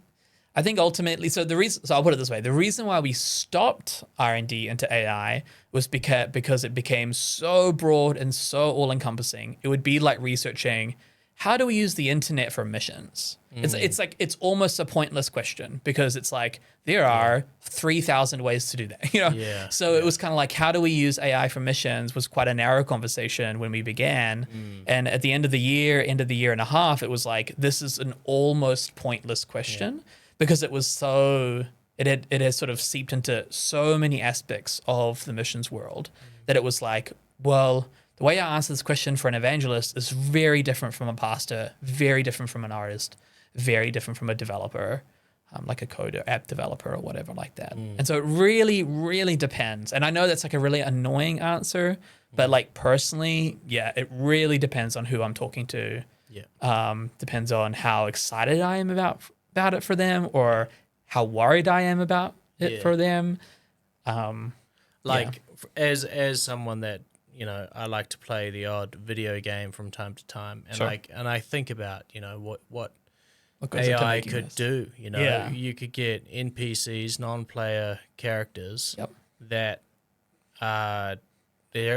Speaker 1: ultimately, so I'll put it this way: the reason why we stopped R&D into AI was because it became so broad and so all-encompassing. It would be like researching, how do we use the internet for missions? It's almost a pointless question, because it's like there are 3,000 ways to do that, So it was kind of like, how do we use AI for missions was quite a narrow conversation when we began. And at the end of the year and a half, it was like, this is an almost pointless question, because it was it had sort of seeped into so many aspects of the missions world that it was like, well, the way I answer this question for an evangelist is very different from a pastor, very different from an artist, very different from a developer, like a coder, app developer or whatever like that. And so it really, really depends. And I know that's like a really annoying answer, but like personally, it really depends on who I'm talking to. Depends on how excited I am about it for them, or how worried I am about it for them.
Speaker 2: As someone that, I like to play the odd video game from time to time, and I think about, what AI could do. You could get NPCs, non-player characters that there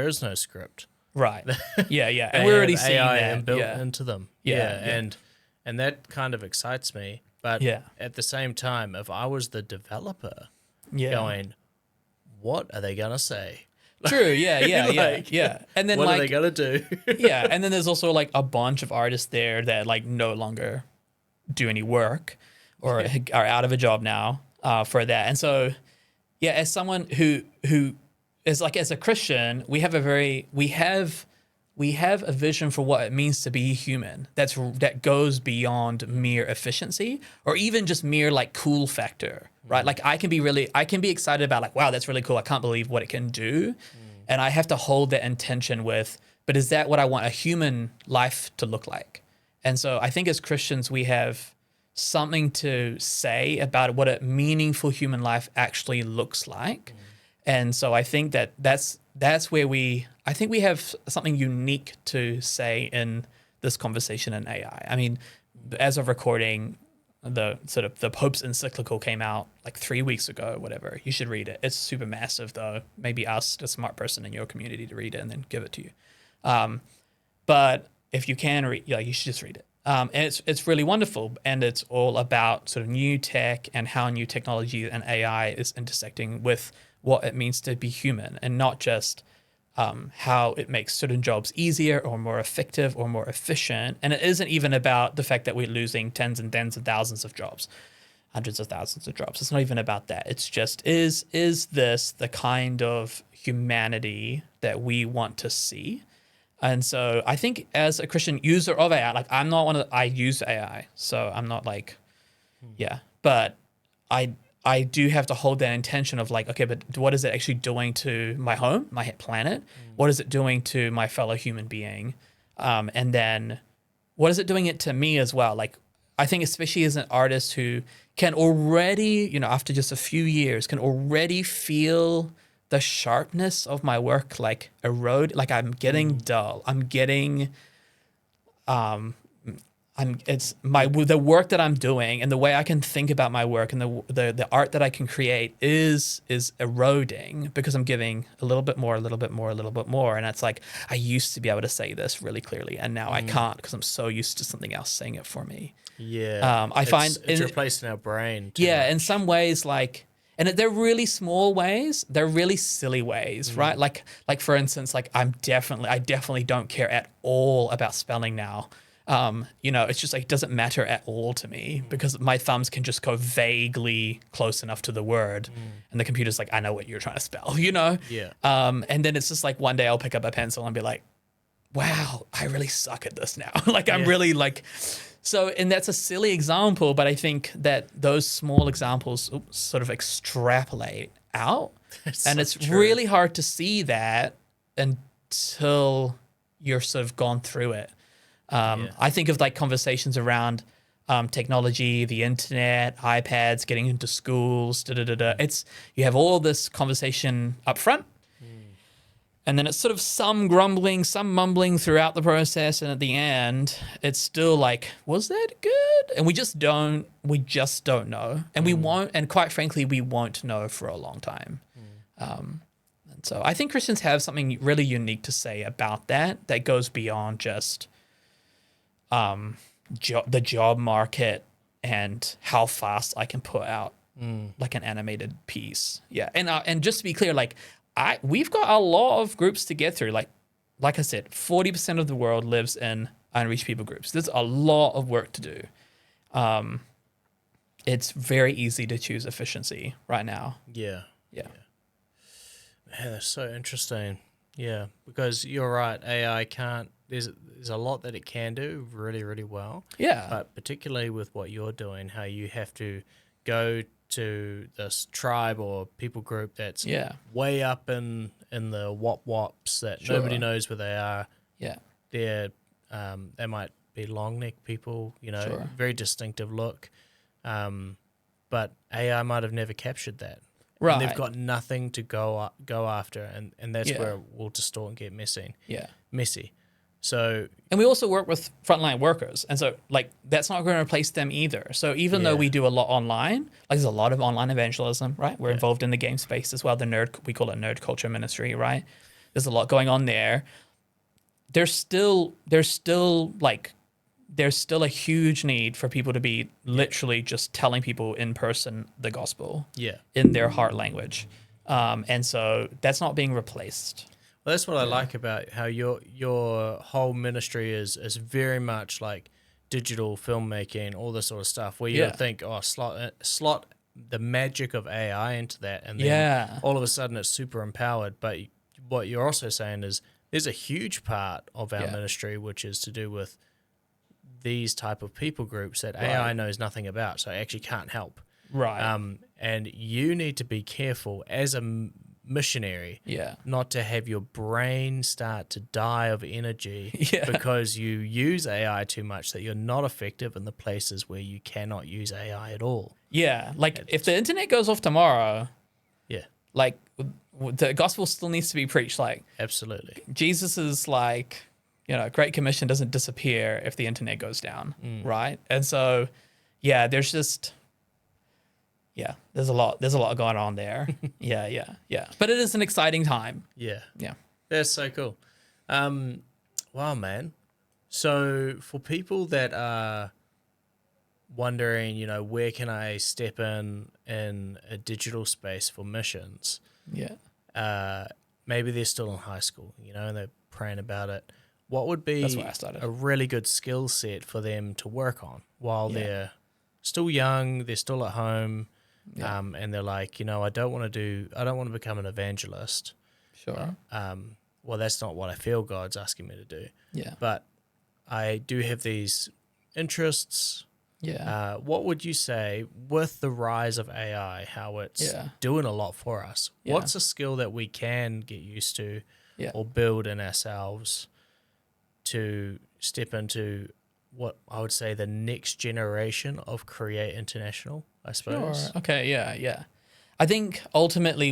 Speaker 2: is no script.
Speaker 1: Right. Yeah. And we're already seeing
Speaker 2: AI
Speaker 1: that
Speaker 2: built into them. And that kind of excites me. But at the same time, if I was the developer going, what are they gonna say?
Speaker 1: True, yeah. And then
Speaker 2: what are they gonna do?
Speaker 1: And then there's also like a bunch of artists there that like no longer do any work or are out of a job now for that. And so, as someone who is like, as a Christian, we have a vision for what it means to be human that goes beyond mere efficiency or even just mere like cool factor, right? Like I can be excited about like, wow, that's really cool. I can't believe what it can do. And I have to hold that intention with, but is that what I want a human life to look like? And so I think as Christians, we have something to say about what a meaningful human life actually looks like. And so I think that's where we have something unique to say in this conversation in AI. I mean, as of recording, the Pope's encyclical came out like 3 weeks ago or whatever. You should read it. It's super massive though. Maybe ask a smart person in your community to read it and then give it to you. But if you can read, you should just read it. And it's really wonderful, and it's all about sort of new tech and how new technology and AI is intersecting with what it means to be human, and not just how it makes certain jobs easier or more effective or more efficient. And it isn't even about the fact that we're losing tens and tens of thousands of jobs, hundreds of thousands of jobs. It's not even about that. It's just, is this the kind of humanity that we want to see? And so I think as a Christian user of AI, like I'm not I use AI, so I'm not like, but I do have to hold that intention of like, okay, but what is it actually doing to my home, my planet? What is it doing to my fellow human being? And then what is it doing it to me as well? Like, I think especially as an artist who can already, after just a few years, can already feel the sharpness of my work like erode. Like I'm getting dull. The work that I'm doing and the way I can think about my work and the art that I can create is eroding because I'm giving a little bit more, and it's like I used to be able to say this really clearly, and now I can't because I'm so used to something else saying it for me.
Speaker 2: Yeah,
Speaker 1: I find
Speaker 2: it's replacing our brain.
Speaker 1: In some ways, like, and they're really small ways, they're really silly ways, right? Like for instance, like I definitely don't care at all about spelling now. It's just like it doesn't matter at all to me because my thumbs can just go vaguely close enough to the word, and the computer's like, I know what you're trying to spell,
Speaker 2: Yeah.
Speaker 1: And then it's just like one day I'll pick up a pencil and be like, wow, I really suck at this now. Like I'm really like, so, and that's a silly example, but I think that those small examples sort of extrapolate out, and it's really hard to see that until you're sort of gone through it. I think of like conversations around technology, the internet, iPads, getting into schools, It's, you have all this conversation up front, and then it's sort of some grumbling, some mumbling throughout the process, and at the end, it's still like, was that good? And we just don't know, and we won't, and quite frankly, we won't know for a long time. And so I think Christians have something really unique to say about that goes beyond just the job market and how fast I can put out like an animated piece. Yeah, and just to be clear, like we've got a lot of groups to get through. Like I said, 40% of the world lives in unreached people groups. There's a lot of work to do. It's very easy to choose efficiency right now.
Speaker 2: Yeah.
Speaker 1: Yeah.
Speaker 2: Man, that's so interesting. Yeah, because you're right. AI can't. There's a lot that it can do really, really well.
Speaker 1: Yeah.
Speaker 2: But particularly with what you're doing, how you have to go to this tribe or people group that's way up in the wops that nobody knows where they are.
Speaker 1: Yeah.
Speaker 2: They might be long neck people, very distinctive look. But AI might have never captured that.
Speaker 1: Right.
Speaker 2: And they've got nothing to go after, and that's where it will distort and get messy. So,
Speaker 1: and we also work with frontline workers, and so like that's not going to replace them either. So even though we do a lot online, like there's a lot of online evangelism, right? We're involved in the game space as well. We call it nerd culture ministry, right? There's a lot going on there. There's still a huge need for people to be literally just telling people in person the gospel, in their heart language, and so that's not being replaced.
Speaker 2: Well, that's what I like about how your whole ministry is very much like digital filmmaking, all this sort of stuff, where you think, slot the magic of AI into that, and then all of a sudden it's super empowered. But what you're also saying is there's a huge part of our ministry which is to do with these type of people groups that AI knows nothing about, so it actually can't help.
Speaker 1: Right.
Speaker 2: And you need to be careful as a missionary not to have your brain start to die of energy because you use AI too much, that you're not effective in the places where you cannot use AI at all.
Speaker 1: Yeah, like if the internet goes off tomorrow, like the gospel still needs to be preached. Like
Speaker 2: absolutely,
Speaker 1: Jesus is like, Great Commission doesn't disappear if the internet goes down, right? And so, there's just, there's a lot going on there. yeah. But it is an exciting time.
Speaker 2: Yeah.
Speaker 1: Yeah.
Speaker 2: That's so cool. Wow, man. So for people that are wondering, where can I step in a digital space for missions?
Speaker 1: Yeah.
Speaker 2: Maybe they're still in high school, and they're praying about it. What would be a really good skill set for them to work on while they're still young, they're still at home, and they're like, I don't want to become an evangelist.
Speaker 1: Sure.
Speaker 2: Well, that's not what I feel God's asking me to do.
Speaker 1: Yeah.
Speaker 2: But I do have these interests.
Speaker 1: Yeah.
Speaker 2: What would you say with the rise of AI, how it's doing a lot for us?
Speaker 1: Yeah.
Speaker 2: What's a skill that we can get used to or build in ourselves to step into what I would say the next generation of Create International, I suppose?
Speaker 1: Sure. Okay, yeah. I think ultimately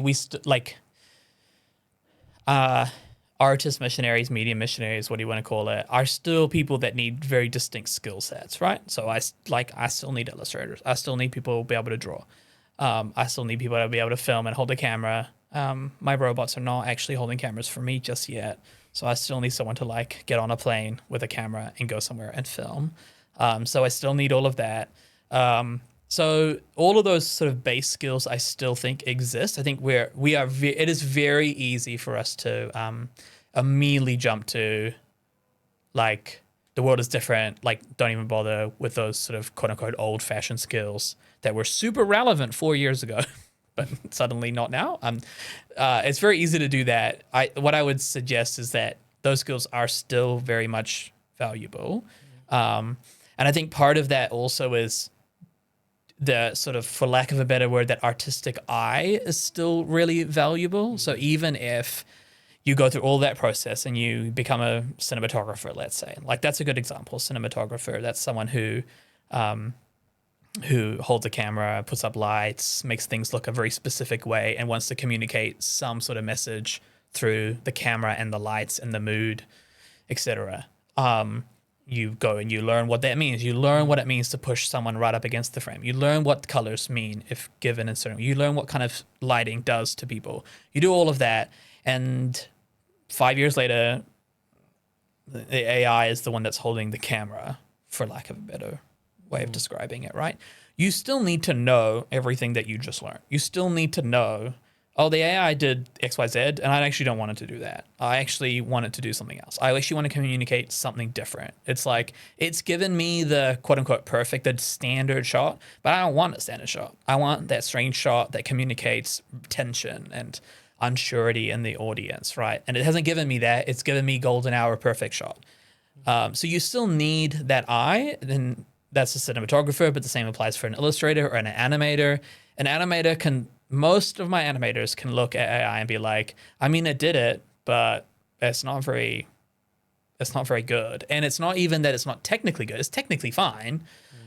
Speaker 1: artists, missionaries, media missionaries, what do you want to call it, are still people that need very distinct skill sets, right? So I still need illustrators. I still need people to be able to draw. I still need people to be able to film and hold a camera. My robots are not actually holding cameras for me just yet. So I still need someone to like get on a plane with a camera and go somewhere and film. So I still need all of that. So all of those sort of base skills I still think exist. I think it is very easy for us to immediately jump to like the world is different, like don't even bother with those sort of quote unquote old fashioned skills that were super relevant 4 years ago, but suddenly not now. It's very easy to do that. What I would suggest is that those skills are still very much valuable. And I think part of that also is the sort of, for lack of a better word, that artistic eye is still really valuable. So even if you go through all that process and you become a cinematographer, let's say, like that's a good example. Cinematographer, that's someone who holds a camera, puts up lights, makes things look a very specific way, and wants to communicate some sort of message through the camera and the lights and the mood, etc. You go and you learn what that means. You learn what it means to push someone right up against the frame. You learn what colors mean if given in certain. You learn what kind of lighting does to people. You do all of that, and 5 years later, the AI is the one that's holding the camera, for lack of a better way of describing it, right? You still need to know everything that you just learned. You still need to know, oh, the AI did X, Y, Z, and I actually don't want it to do that. I actually want it to do something else. I actually want to communicate something different. It's like, it's given me the quote unquote perfect, the standard shot, but I don't want a standard shot. I want that strange shot that communicates tension and unsurety in the audience, right? And it hasn't given me that. It's given me golden hour perfect shot. So you still need that eye, then that's a cinematographer, but the same applies for an illustrator or an animator. An animator most of my animators can look at AI and be like, I mean, it did it, but it's not very good. And it's not even that it's not technically good. It's technically fine,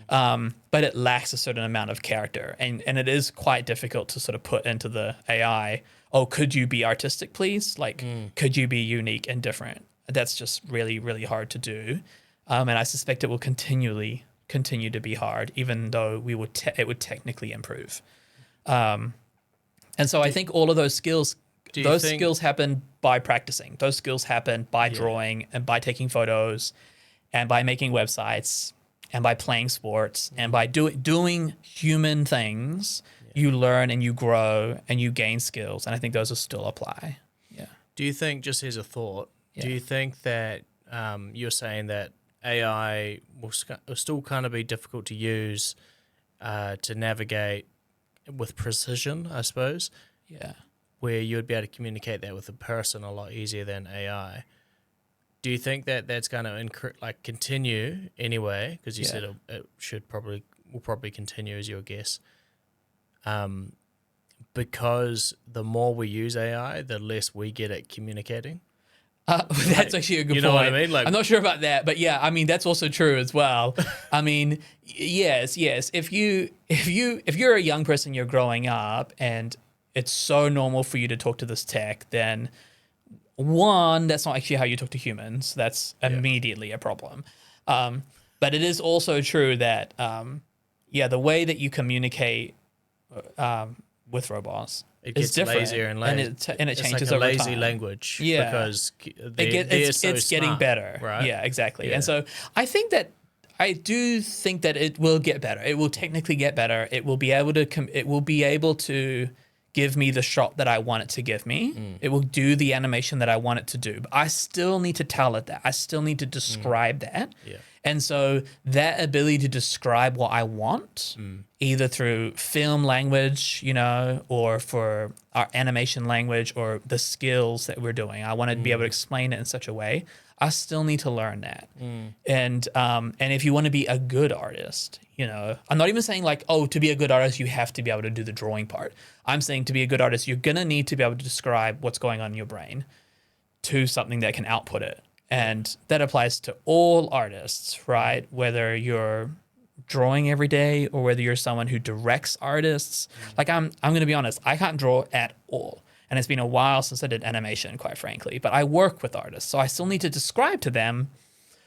Speaker 1: but it lacks a certain amount of character. And it is quite difficult to sort of put into the AI, oh, could you be artistic, please? Like, could you be unique and different? That's just really, really hard to do. And I suspect it will continue to be hard, even though it would technically improve. And so I think all of those skills, skills happen by practicing. Those skills happen by drawing and by taking photos and by making websites and by playing sports and by doing human things. You learn and you grow and you gain skills. And I think those will still apply. Yeah.
Speaker 2: Do you think, just as a thought, do you think that you're saying that AI will still kind of be difficult to use to navigate with precision, I suppose?
Speaker 1: Yeah.
Speaker 2: Where you'd be able to communicate that with a person a lot easier than AI. Do you think that that's going to continue anyway? Because you said it will probably continue as your guess. Because the more we use AI, the less we get at communicating.
Speaker 1: That's actually a good point.
Speaker 2: You know what I mean?
Speaker 1: I'm not sure about that, but yeah, I mean that's also true as well. I mean, yes. If you're a young person, you're growing up, and it's so normal for you to talk to this tech, then one, that's not actually how you talk to humans. That's immediately a problem. But it is also true that the way that you communicate with robots.
Speaker 2: It gets
Speaker 1: different,
Speaker 2: lazier and lazier,
Speaker 1: and it changes
Speaker 2: like a
Speaker 1: over
Speaker 2: lazy
Speaker 1: time.
Speaker 2: language.
Speaker 1: Yeah,
Speaker 2: because
Speaker 1: it's getting better.
Speaker 2: Right?
Speaker 1: Yeah, exactly.
Speaker 2: Yeah.
Speaker 1: And so I do think that it will get better. It will technically get better. It will be able to give me the shot that I want it to give me. It will do the animation that I want it to do. But I still need to tell it that. I still need to describe that.
Speaker 2: Yeah.
Speaker 1: And so that ability to describe what I want, either through film language, or for our animation language or the skills that we're doing, I want to be able to explain it in such a way. I still need to learn that. And if you want to be a good artist, I'm not even saying like, oh, to be a good artist, you have to be able to do the drawing part. I'm saying to be a good artist, you're going to need to be able to describe what's going on in your brain to something that can output it. And that applies to all artists, right? Whether you're drawing every day or whether you're someone who directs artists. Like I'm going to be honest, I can't draw at all. And it's been a while since I did animation, quite frankly. But I work with artists, so I still need to describe to them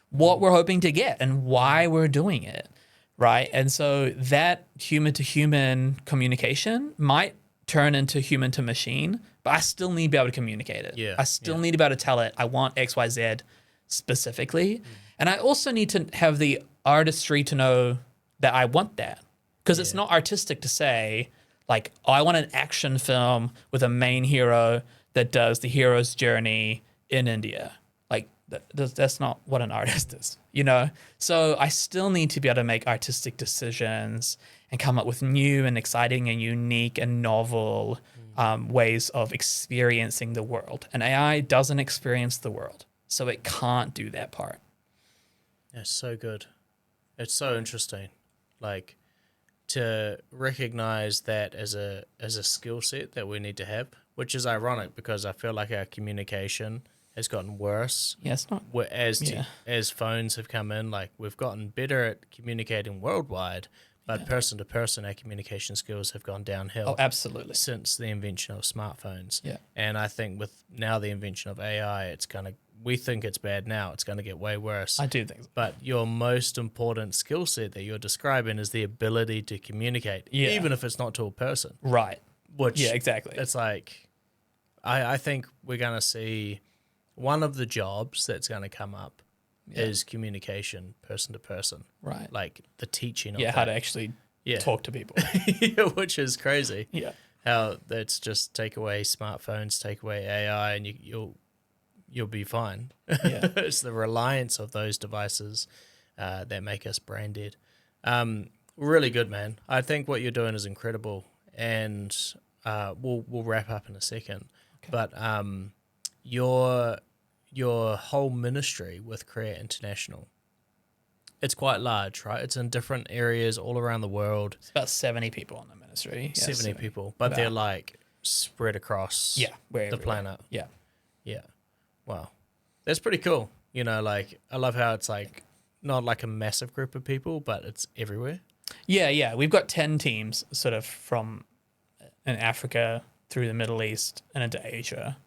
Speaker 1: what we're hoping to get and why we're doing it, right? And so that human to human communication might turn into human to machine, but I still need to be able to communicate it.
Speaker 2: Yeah,
Speaker 1: I still need to be able to tell it, I want XYZ specifically. And I also need to have the artistry to know that I want that. Because it's not artistic to say, like, oh, I want an action film with a main hero that does the hero's journey in India. Like, that's not what an artist is, you know? So I still need to be able to make artistic decisions and come up with new and exciting and unique and novel ways of experiencing the world. And AI doesn't experience the world, so it can't do that part.
Speaker 2: That's so good. It's so interesting. Like, to recognize that as a skill set that we need to have, which is ironic because I feel like our communication has gotten worse.
Speaker 1: Yeah, it's not.
Speaker 2: As phones have come in, like we've gotten better at communicating worldwide, but person to person, our communication skills have gone downhill.
Speaker 1: Oh, absolutely.
Speaker 2: Since the invention of smartphones.
Speaker 1: Yeah.
Speaker 2: And I think with now the invention of AI, we think it's bad now. It's going to get way worse.
Speaker 1: I do think so.
Speaker 2: But your most important skill set that you're describing is the ability to communicate, even if it's not to a person.
Speaker 1: Right.
Speaker 2: Which,
Speaker 1: yeah, exactly.
Speaker 2: It's like, I think we're going to see one of the jobs that's going to come up is communication, person to person.
Speaker 1: Right.
Speaker 2: Like the teaching of
Speaker 1: how to actually talk to people.
Speaker 2: Which is crazy.
Speaker 1: Yeah.
Speaker 2: How that's just take away smartphones, take away AI, and you'll be fine.
Speaker 1: Yeah.
Speaker 2: It's the reliance of those devices that make us brain dead. Really good, man. I think what you're doing is incredible, and we'll wrap up in a second. Okay. But your whole ministry with Create International, it's quite large, right? It's in different areas all around the world.
Speaker 1: It's about 70 people in the ministry.
Speaker 2: 70 people, but they're like spread across the planet.
Speaker 1: Yeah.
Speaker 2: Yeah. Wow. That's pretty cool. You know, like I love how it's like not like a massive group of people, but it's everywhere.
Speaker 1: Yeah. We've got 10 teams sort of from in Africa through the Middle East and into Asia.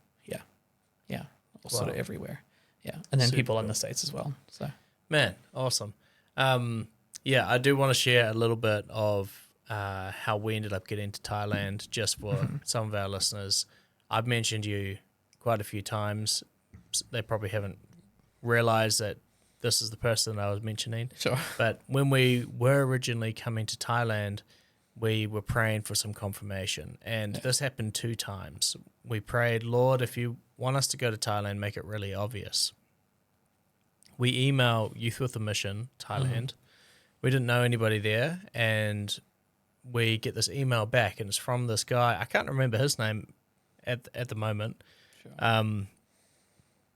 Speaker 1: Yeah. Sort of everywhere. Yeah. And then people in the States as well. So,
Speaker 2: man, awesome. I do want to share a little bit of how we ended up getting to Thailand just for some of our listeners. I've mentioned you quite a few times. They probably haven't realized that this is the person I was mentioning.
Speaker 1: Sure.
Speaker 2: But when we were originally coming to Thailand, we were praying for some confirmation. And this happened 2 times. We prayed, Lord, if you want us to go to Thailand, make it really obvious. We email Youth with a Mission, Thailand. We didn't know anybody there. And we get this email back, and it's from this guy. I can't remember his name at the moment. Sure.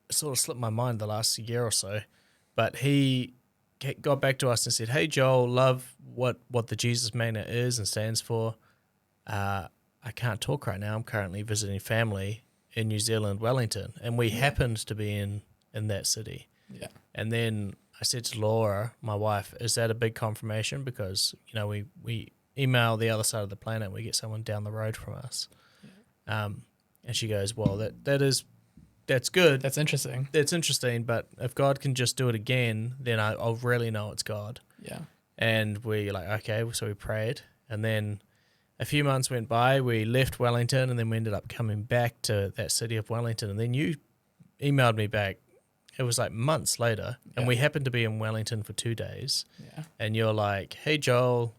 Speaker 2: It sort of slipped my mind the last year or so. But he got back to us and said, hey, Joel, love what the Jesus Magnet is and stands for. I can't talk right now. I'm currently visiting family in New Zealand, Wellington. And we happened to be in that city.
Speaker 1: Yeah.
Speaker 2: And then I said to Laura, my wife, is that a big confirmation? Because, you know, we email the other side of the planet, we get someone down the road from us. Yeah. And she goes, well, that's good.
Speaker 1: That's interesting.
Speaker 2: That's interesting, but if God can just do it again, then I'll really know it's God.
Speaker 1: Yeah. And
Speaker 2: we like, okay, so we prayed. And then a few months went by, we left Wellington, and then we ended up coming back to that city of Wellington. And then you emailed me back. It was like months later, and we happened to be in Wellington for 2 days. Yeah. And you're like, hey, Joel,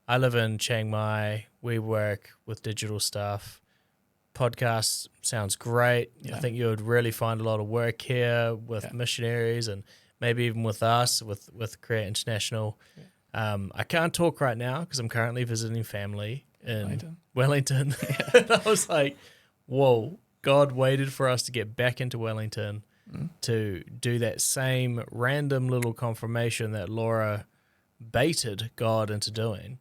Speaker 2: I live in Chiang Mai. We work with digital stuff. Podcast sounds great. Yeah. I think you would really find a lot of work here with missionaries and maybe even with us, with Create International. Yeah. I can't talk right now because I'm currently visiting family in Wellington. And I was like, whoa, God waited for us to get back into Wellington to do that same random little confirmation that Laura baited God into doing.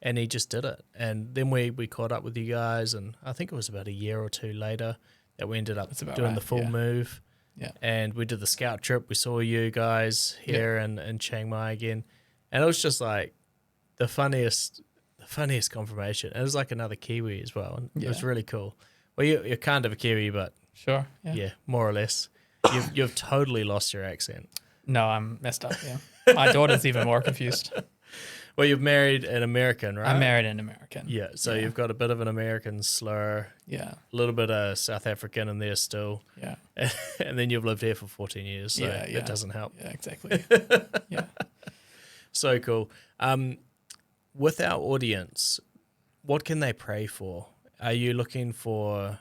Speaker 2: And he just did it. And then we caught up with you guys, and I think it was about a year or 2 later that we ended up doing the full move. Yeah. And we did the scout trip. We saw you guys here in Chiang Mai again. And it was just like the funniest confirmation. It was like another Kiwi as well. And it was really cool. Well, you're kind of a Kiwi, but
Speaker 1: Sure.
Speaker 2: yeah, more or less. You've totally lost your accent.
Speaker 1: No, I'm messed up. Yeah. My daughter's even more confused.
Speaker 2: Well, you've married an American, right?
Speaker 1: I'm married an American.
Speaker 2: Yeah, so you've got a bit of an American slur,
Speaker 1: Yeah.
Speaker 2: a little bit of South African in there still,
Speaker 1: Yeah.
Speaker 2: and then you've lived here for 14 years, so
Speaker 1: Yeah.
Speaker 2: it doesn't help.
Speaker 1: Yeah, exactly. Yeah.
Speaker 2: So cool. With our audience, what can they pray for? Are you looking for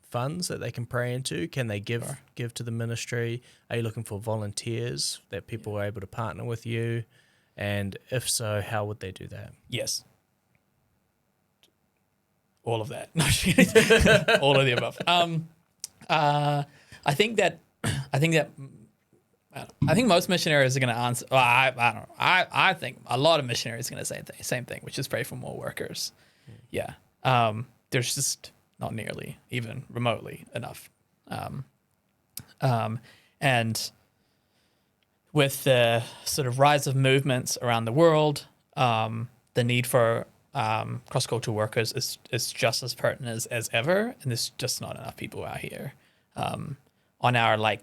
Speaker 2: funds that they can pray into? Can they give to the ministry? Are you looking for volunteers that people are able to partner with you? And if so, how would they do that?
Speaker 1: Yes. All of that. No, all of the above. I think most missionaries are going to answer. Well, I don't know. I think a lot of missionaries are going to say the same thing, which is pray for more workers. Yeah. There's just not nearly, even remotely enough. And with the sort of rise of movements around the world, the need for cross-cultural workers is just as pertinent as ever, and there's just not enough people out here. On our I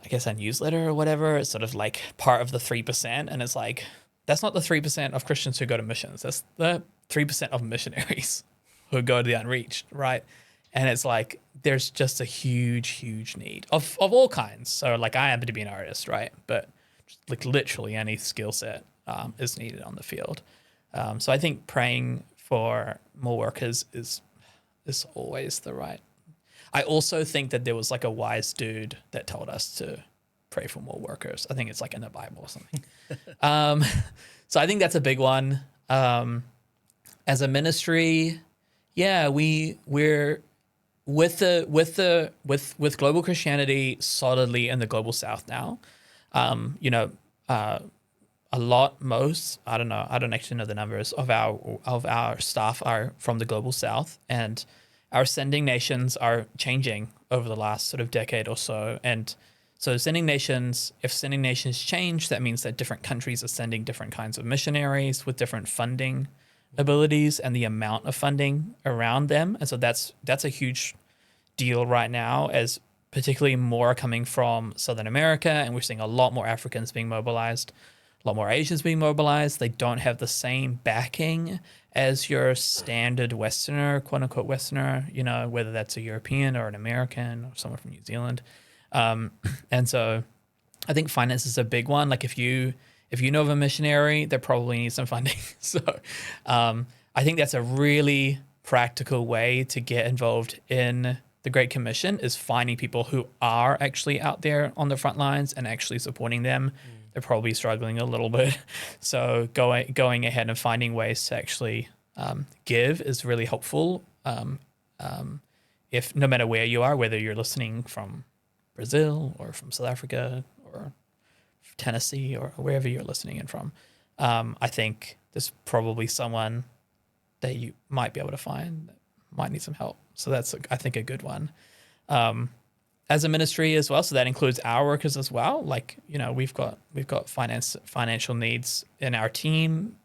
Speaker 1: guess our newsletter or whatever, it's sort of like part of the 3%, and it's like that's not the 3% of Christians who go to missions. That's the 3% of missionaries who go to the unreached, right? And it's like there's just a huge need of all kinds. So like I happen to be an artist, right? But like literally any skill set is needed on the field. So I think praying for more workers is always the right. I also think that there was like a wise dude that told us to pray for more workers. I think it's like in the Bible or something. So I think that's a big one. As a ministry, yeah, we're with global Christianity solidly in the global South now. I don't know. I don't actually know the numbers of our staff are from the global South, and our sending nations are changing over the last sort of decade or so. And so if sending nations change, that means that different countries are sending different kinds of missionaries with different funding abilities and the amount of funding around them. And so that's a huge deal right now, as particularly more coming from Southern America, and we're seeing a lot more Africans being mobilized, a lot more Asians being mobilized. They don't have the same backing as your standard Westerner, quote unquote Westerner, whether that's a European or an American or someone from New Zealand. And so I think finance is a big one. Like if you know of a missionary, they probably need some funding. So I think that's a really practical way to get involved in the Great Commission, is finding people who are actually out there on the front lines and actually supporting them. They're probably struggling a little bit. So going ahead and finding ways to actually give is really helpful. If no matter where you are, whether you're listening from Brazil or from South Africa or Tennessee or wherever you're listening in from, I think there's probably someone that you might be able to find that might need some help. So that's, I think, a good one. As a ministry as well, so that includes our workers as well. Like, we've got financial needs in our team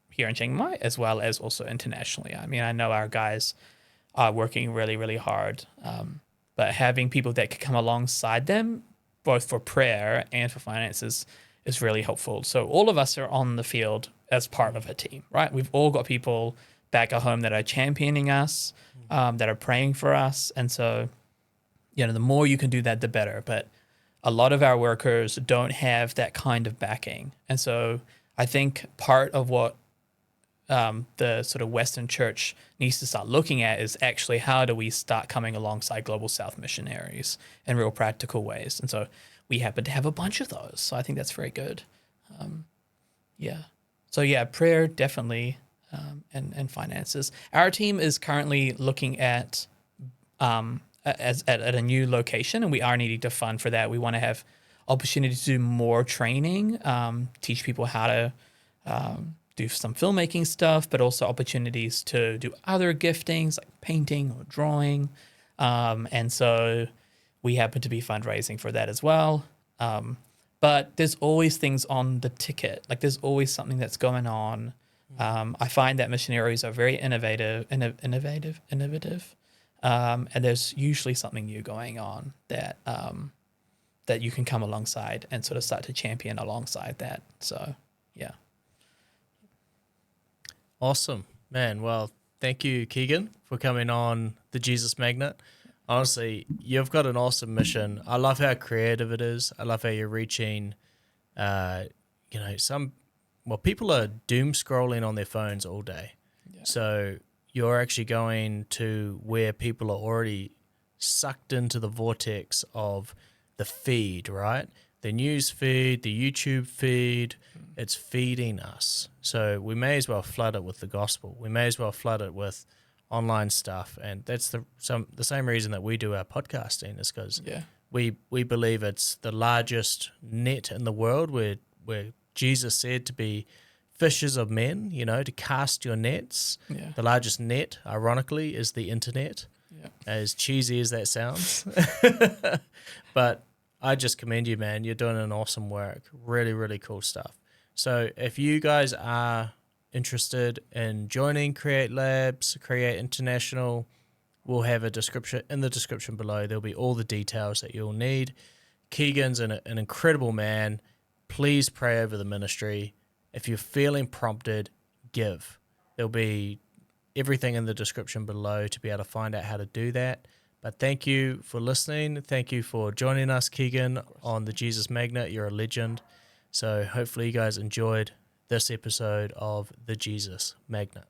Speaker 1: here in Chiang Mai, as well as also internationally. I mean, I know our guys are working really, really hard, but having people that could come alongside them, both for prayer and for finances, is really helpful. So all of us are on the field as part of a team, right? We've all got people back at home that are championing us, that are praying for us, and so the more you can do that, the better. But a lot of our workers don't have that kind of backing. And so I think part of what the sort of Western church needs to start looking at is actually how do we start coming alongside Global South missionaries in real practical ways. And so we happen to have a bunch of those. So I think that's very good. So prayer definitely, and finances. Our team is currently looking at at a new location, and we are needing to fund for that. We want to have opportunity to do more training, teach people how to do some filmmaking stuff, but also opportunities to do other giftings like painting or drawing. And so we happen to be fundraising for that as well. But there's always things on the ticket. Like there's always something that's going on. I find that missionaries are very innovative, and there's usually something new going on that that you can come alongside and sort of start to champion alongside that. So, yeah.
Speaker 2: Awesome, man. Well, thank you, Keegan, for coming on the Jesus Magnet. Honestly, you've got an awesome mission. I love how creative it is. I love how you're reaching, people are doom scrolling on their phones all day.
Speaker 1: Yeah.
Speaker 2: So you're actually going to where people are already sucked into the vortex of the feed, right? The news feed, the YouTube feed, it's feeding us. So we may as well flood it with the gospel. We may as well flood it with online stuff. And that's the same reason that we do our podcasting, is because we believe it's the largest net in the world, where Jesus said to be fishers of men, to cast your nets.
Speaker 1: Yeah.
Speaker 2: The largest net, ironically, is the internet, as cheesy as that sounds. But I just commend you, man. You're doing an awesome work. Really, really cool stuff. So if you guys are interested in joining Create Labs, Create International, we'll have a description in the description below. There'll be all the details that you'll need. Keegan's an incredible man. Please pray over the ministry. If you're feeling prompted, give. There'll be everything in the description below to be able to find out how to do that. But thank you for listening. Thank you for joining us, Keegan, on the Jesus Magnet. You're a legend. So hopefully you guys enjoyed this episode of the Jesus Magnet.